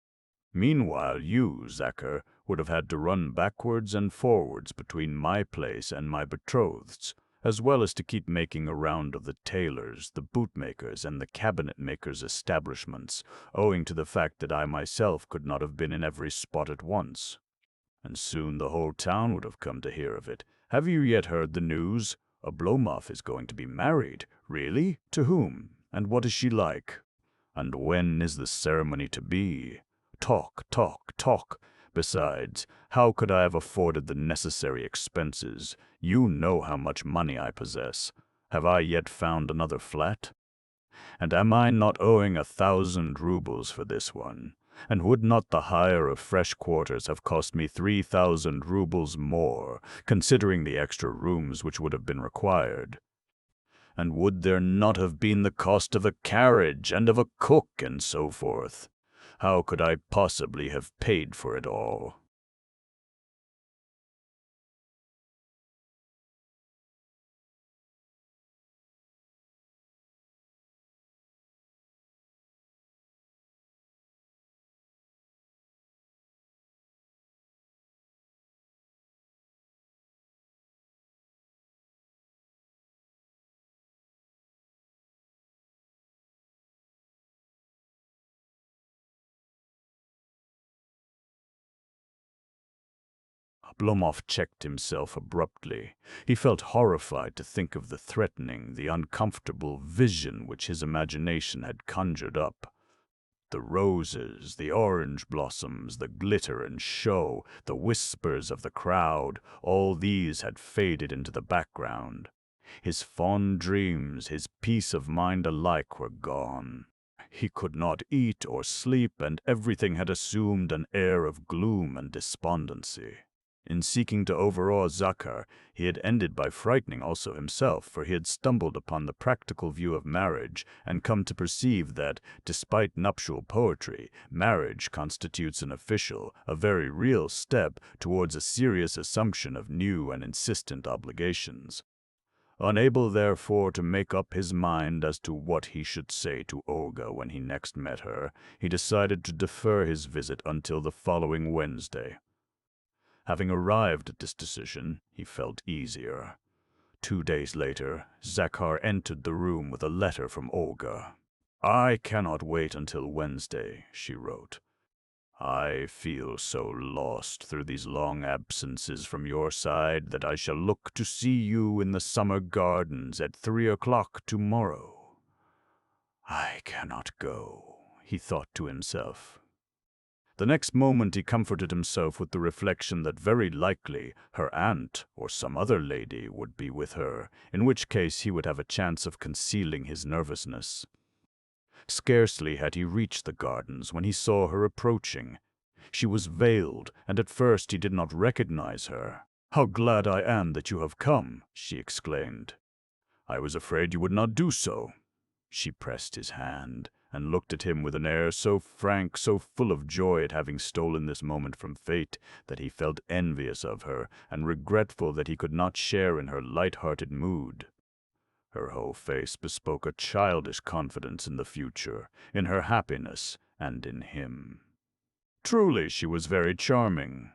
Meanwhile, you, Zacher, would have had to run backwards and forwards between my place and my betrothed's, as well as to keep making a round of the tailors', the bootmakers', and the cabinet-makers' establishments, owing to the fact that I myself could not have been in every spot at once. And soon the whole town would have come to hear of it. Have you yet heard the news? Oblomov is going to be married. Really? To whom? And what is she like? And when is the ceremony to be? Talk, talk, talk. Besides, how could I have afforded the necessary expenses? You know how much money I possess. Have I yet found another flat? And am I not owing 1,000 rubles for this one? And would not the hire of fresh quarters have cost me 3,000 rubles more, considering the extra rooms which would have been required? And would there not have been the cost of a carriage and of a cook and so forth? How could I possibly have paid for it all? Oblomov checked himself abruptly. He felt horrified to think of the threatening, the uncomfortable vision which his imagination had conjured up. The roses, the orange blossoms, the glitter and show, the whispers of the crowd, all these had faded into the background. His fond dreams, his peace of mind alike were gone. He could not eat or sleep, and everything had assumed an air of gloom and despondency. In seeking to overawe Zacher, he had ended by frightening also himself, for he had stumbled upon the practical view of marriage and come to perceive that, despite nuptial poetry, marriage constitutes an official, a very real step towards a serious assumption of new and insistent obligations. Unable, therefore, to make up his mind as to what he should say to Olga when he next met her, he decided to defer his visit until the following Wednesday. Having arrived at this decision, he felt easier. 2 days later, Zacher entered the room with a letter from Olga. "I cannot wait until Wednesday," she wrote. "I feel so lost through these long absences from your side that I shall look to see you in the summer gardens at 3 o'clock tomorrow." "I cannot go," he thought to himself. The next moment he comforted himself with the reflection that very likely her aunt or some other lady would be with her, in which case he would have a chance of concealing his nervousness. Scarcely had he reached the gardens when he saw her approaching. She was veiled, and at first he did not recognize her. "How glad I am that you have come," she exclaimed. "I was afraid you would not do so." She pressed his hand, and looked at him with an air so frank, so full of joy at having stolen this moment from fate, that he felt envious of her, and regretful that he could not share in her light-hearted mood. Her whole face bespoke a childish confidence in the future, in her happiness, and in him. Truly, she was very charming.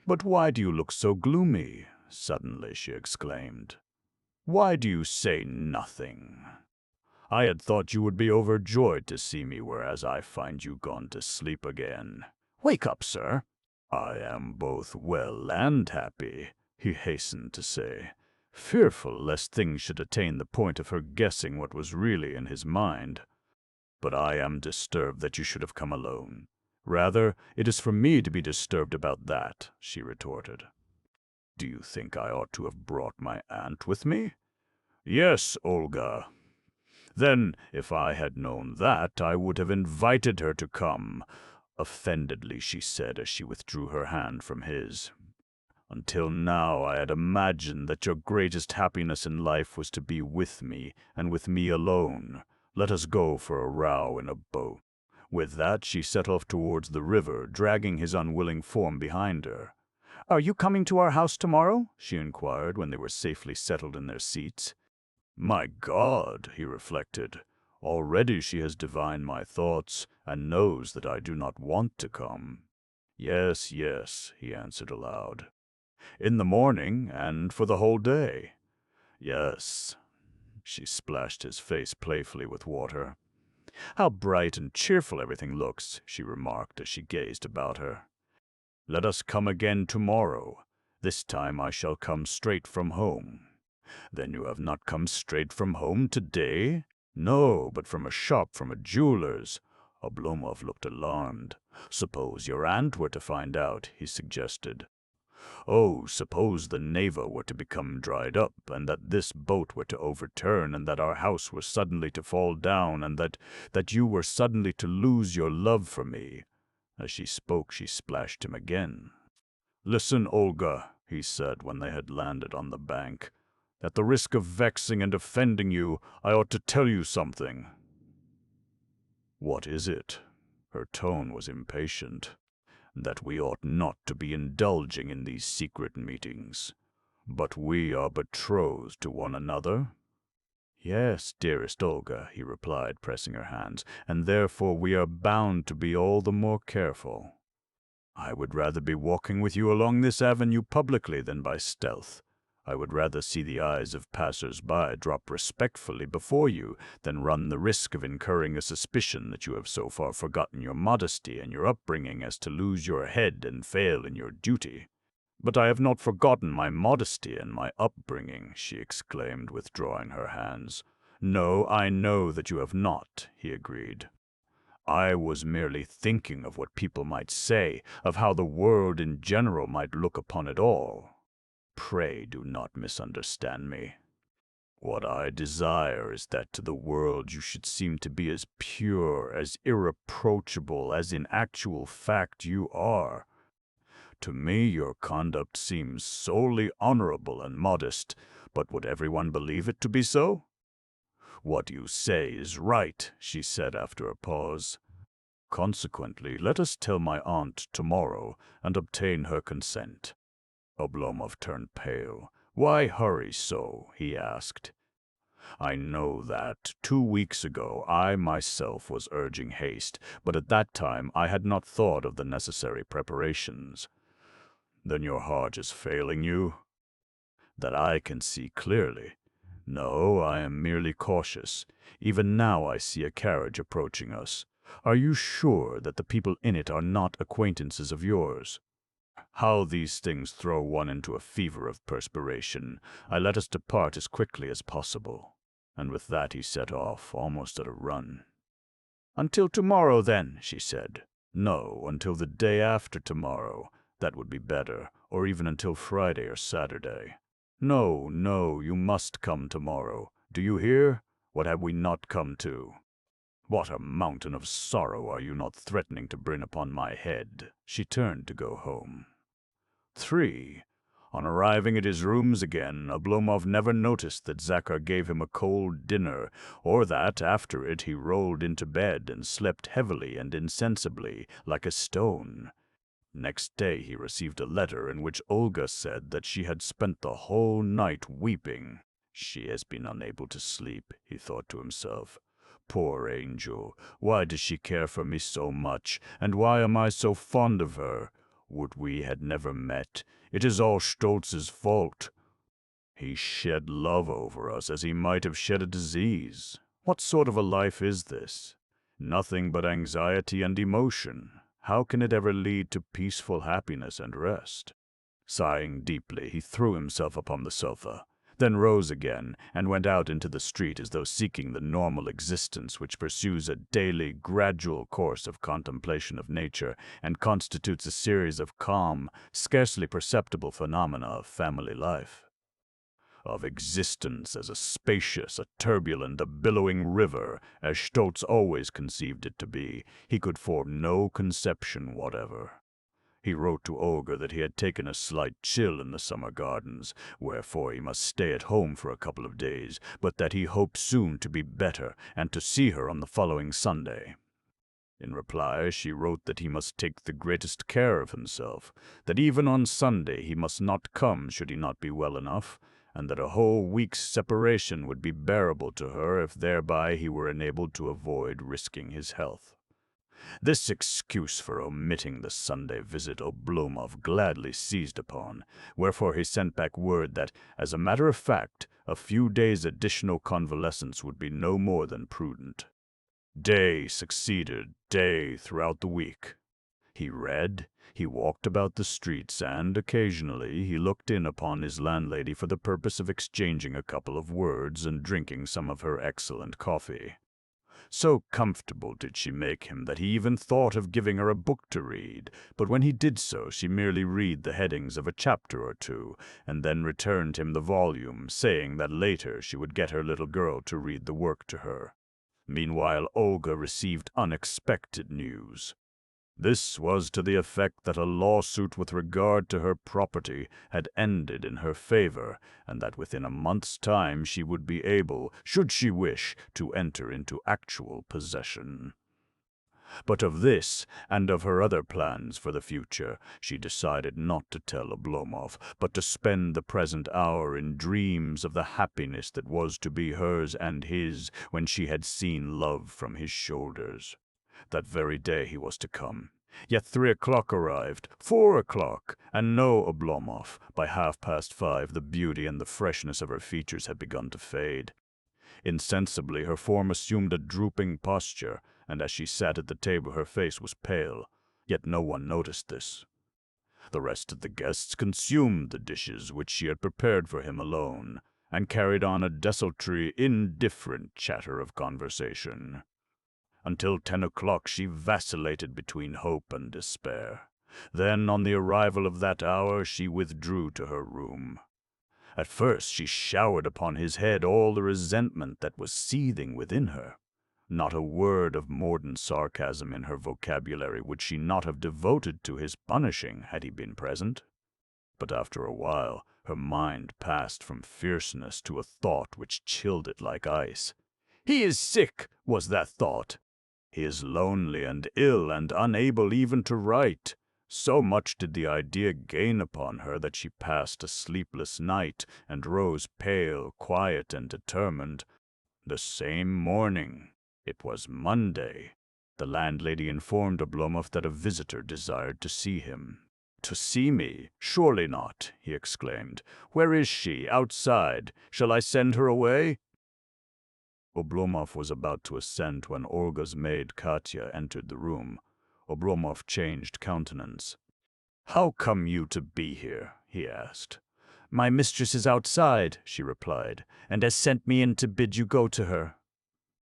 "But why do you look so gloomy?" suddenly she exclaimed. "Why do you say nothing? I had thought you would be overjoyed to see me, whereas I find you gone to sleep again. Wake up, sir." "I am both well and happy," he hastened to say, fearful lest things should attain the point of her guessing what was really in his mind. "But I am disturbed that you should have come alone. Rather, it is for me to be disturbed about that," she retorted. "Do you think I ought to have brought my aunt with me?" "Yes, Olga." "Then, if I had known that, I would have invited her to come," offendedly she said as she withdrew her hand from his. Until now I had imagined that your greatest happiness in life was to be with me, and with me alone. Let us go for a row in a boat." With that she set off towards the river, dragging his unwilling form behind her. "Are you coming to our house tomorrow?" she inquired when they were safely settled in their seats. My God, he reflected, already she has divined my thoughts and knows that I do not want to come. Yes, yes, he answered aloud. In the morning and for the whole day. Yes. She splashed his face playfully with water. How bright and cheerful everything looks, she remarked as she gazed about her. Let us come again tomorrow. This time I shall come straight from home. Then you have not come straight from home today? No, but from a shop, from a jeweler's. Oblomov looked alarmed. Suppose your aunt were to find out, he suggested. Oh, suppose the Neva were to become dried up, and that this boat were to overturn, and that our house were suddenly to fall down, and that you were suddenly to lose your love for me. As she spoke, she splashed him again. Listen, Olga, he said when they had landed on the bank. At the risk of vexing and offending you, I ought to tell you something. What is it? Her tone was impatient. That we ought not to be indulging in these secret meetings. But we are betrothed to one another? Yes, dearest Olga, he replied, pressing her hands, and therefore we are bound to be all the more careful. I would rather be walking with you along this avenue publicly than by stealth. I would rather see the eyes of passers-by drop respectfully before you than run the risk of incurring a suspicion that you have so far forgotten your modesty and your upbringing as to lose your head and fail in your duty. But I have not forgotten my modesty and my upbringing, she exclaimed, withdrawing her hands. No, I know that you have not, he agreed. I was merely thinking of what people might say, of how the world in general might look upon it all. Pray do not misunderstand me. What I desire is that to the world you should seem to be as pure, as irreproachable as in actual fact you are. To me your conduct seems solely honorable and modest, but would everyone believe it to be so? What you say is right, she said after a pause. Consequently, let us tell my aunt tomorrow and obtain her consent. Oblomov turned pale. Why hurry so? He asked. I know that 2 weeks ago I myself was urging haste, but at that time I had not thought of the necessary preparations. Then your heart is failing you? That I can see clearly. No, I am merely cautious. Even now I see a carriage approaching us. Are you sure that the people in it are not acquaintances of yours? How these things throw one into a fever of perspiration. Let us depart as quickly as possible. And with that he set off, almost at a run. Until tomorrow, then, she said. No, until the day after tomorrow. That would be better, or even until Friday or Saturday. No, no, you must come tomorrow. Do you hear? What have we not come to? What a mountain of sorrow are you not threatening to bring upon my head? She turned to go home. 3. On arriving at his rooms again, Oblomov never noticed that Zakhar gave him a cold dinner, or that, after it, he rolled into bed and slept heavily and insensibly, like a stone. Next day he received a letter in which Olga said that she had spent the whole night weeping. She has been unable to sleep, he thought to himself. Poor angel, why does she care for me so much, and why am I so fond of her? Would we had never met. It is all Stolz's fault. He shed love over us as he might have shed a disease. What sort of a life is this? Nothing but anxiety and emotion. How can it ever lead to peaceful happiness and rest? Sighing deeply, he threw himself upon the sofa, then rose again and went out into the street as though seeking the normal existence which pursues a daily, gradual course of contemplation of nature and constitutes a series of calm, scarcely perceptible phenomena of family life. Of existence as a spacious, a turbulent, a billowing river, as Stolz always conceived it to be, he could form no conception whatever. He wrote to Olga that he had taken a slight chill in the summer gardens, wherefore he must stay at home for a couple of days, but that he hoped soon to be better and to see her on the following Sunday. In reply, she wrote that he must take the greatest care of himself, that even on Sunday he must not come should he not be well enough, and that a whole week's separation would be bearable to her if thereby he were enabled to avoid risking his health. This excuse for omitting the Sunday visit Oblomov gladly seized upon, wherefore he sent back word that, as a matter of fact, a few days' additional convalescence would be no more than prudent. Day succeeded day throughout the week. He read, he walked about the streets, and occasionally he looked in upon his landlady for the purpose of exchanging a couple of words and drinking some of her excellent coffee. So comfortable did she make him that he even thought of giving her a book to read, but when he did so she merely read the headings of a chapter or two, and then returned him the volume, saying that later she would get her little girl to read the work to her. Meanwhile, Olga received unexpected news. This was to the effect that a lawsuit with regard to her property had ended in her favor, and that within a month's time she would be able, should she wish, to enter into actual possession. But of this, and of her other plans for the future, she decided not to tell Oblomov, but to spend the present hour in dreams of the happiness that was to be hers and his when she had seen love from his shoulders. That very day he was to come. Yet 3 o'clock arrived, 4 o'clock, and no Oblomov. By 5:30 the beauty and the freshness of her features had begun to fade. Insensibly her form assumed a drooping posture, and as she sat at the table her face was pale, yet no one noticed this. The rest of the guests consumed the dishes which she had prepared for him alone, and carried on a desultory, indifferent chatter of conversation. Until 10 o'clock she vacillated between hope and despair. Then, on the arrival of that hour, she withdrew to her room. At first she showered upon his head all the resentment that was seething within her. Not a word of mordant sarcasm in her vocabulary would she not have devoted to his punishing had he been present. But after a while her mind passed from fierceness to a thought which chilled it like ice. "He is sick," was that thought. "He is lonely and ill and unable even to write." So much did the idea gain upon her that she passed a sleepless night and rose pale, quiet, and determined. The same morning, it was Monday, the landlady informed Oblomov that a visitor desired to see him. "To see me? Surely not," he exclaimed. "Where is she? Outside. Shall I send her away?" Oblomov was about to assent when Olga's maid Katya entered the room. Oblomov changed countenance. "How come you to be here?" he asked. "My mistress is outside," she replied, "and has sent me in to bid you go to her."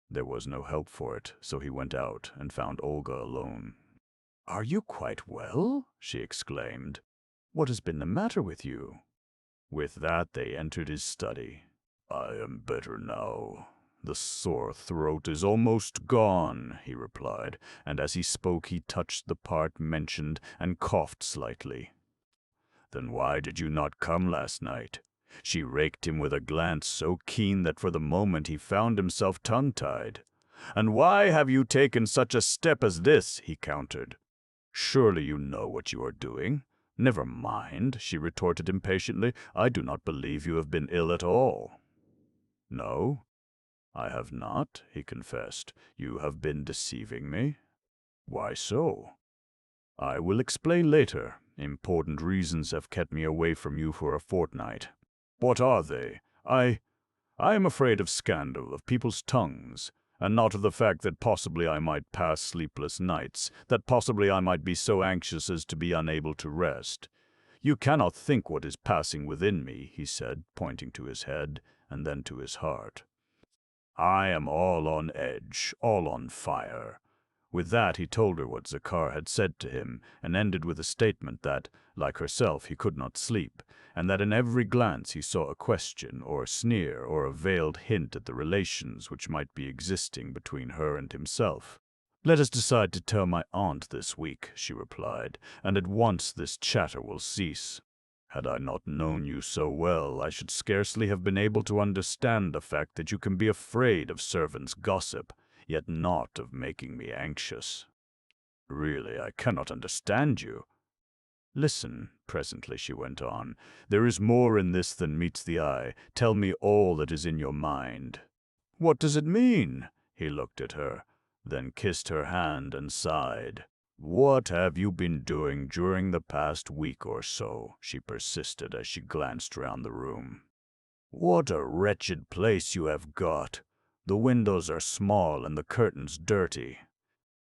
There was no help for it, so he went out and found Olga alone. "Are you quite well?" she exclaimed. "What has been the matter with you?" With that they entered his study. "I am better now. The sore throat is almost gone," he replied, and as he spoke he touched the part mentioned and coughed slightly. "Then why did you not come last night?" She raked him with a glance so keen that for the moment he found himself tongue-tied. "And why have you taken such a step as this?" he countered. "Surely you know what you are doing." "Never mind," she retorted impatiently. "I do not believe you have been ill at all." "No? I have not," he confessed. "You have been deceiving me." "Why so?" "I will explain later. Important reasons have kept me away from you for a fortnight." "What are they?" I am afraid of scandal, of people's tongues, and not of the fact that possibly I might pass sleepless nights, that possibly I might be so anxious as to be unable to rest. You cannot think what is passing within me," he said, pointing to his head, and then to his heart. "I am all on edge, all on fire." With that he told her what Zakhar had said to him, and ended with a statement that, like herself, he could not sleep, and that in every glance he saw a question or a sneer or a veiled hint at the relations which might be existing between her and himself. "Let us decide to tell my aunt this week," she replied, "and at once this chatter will cease. Had I not known you so well, I should scarcely have been able to understand the fact that you can be afraid of servants' gossip, yet not of making me anxious. Really, I cannot understand you." "Listen," presently she went on. "There is more in this than meets the eye. Tell me all that is in your mind." "What does it mean?" He looked at her, then kissed her hand and sighed. "What have you been doing during the past week or so?" she persisted as she glanced round the room. "What a wretched place you have got. The windows are small and the curtains dirty.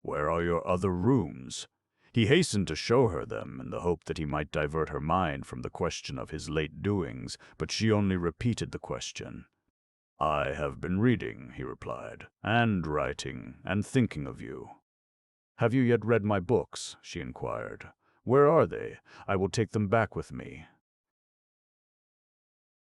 Where are your other rooms?" He hastened to show her them in the hope that he might divert her mind from the question of his late doings, but she only repeated the question. "I have been reading," he replied, "and writing, and thinking of you." "Have you yet read my books?" she inquired. "Where are they? I will take them back with me."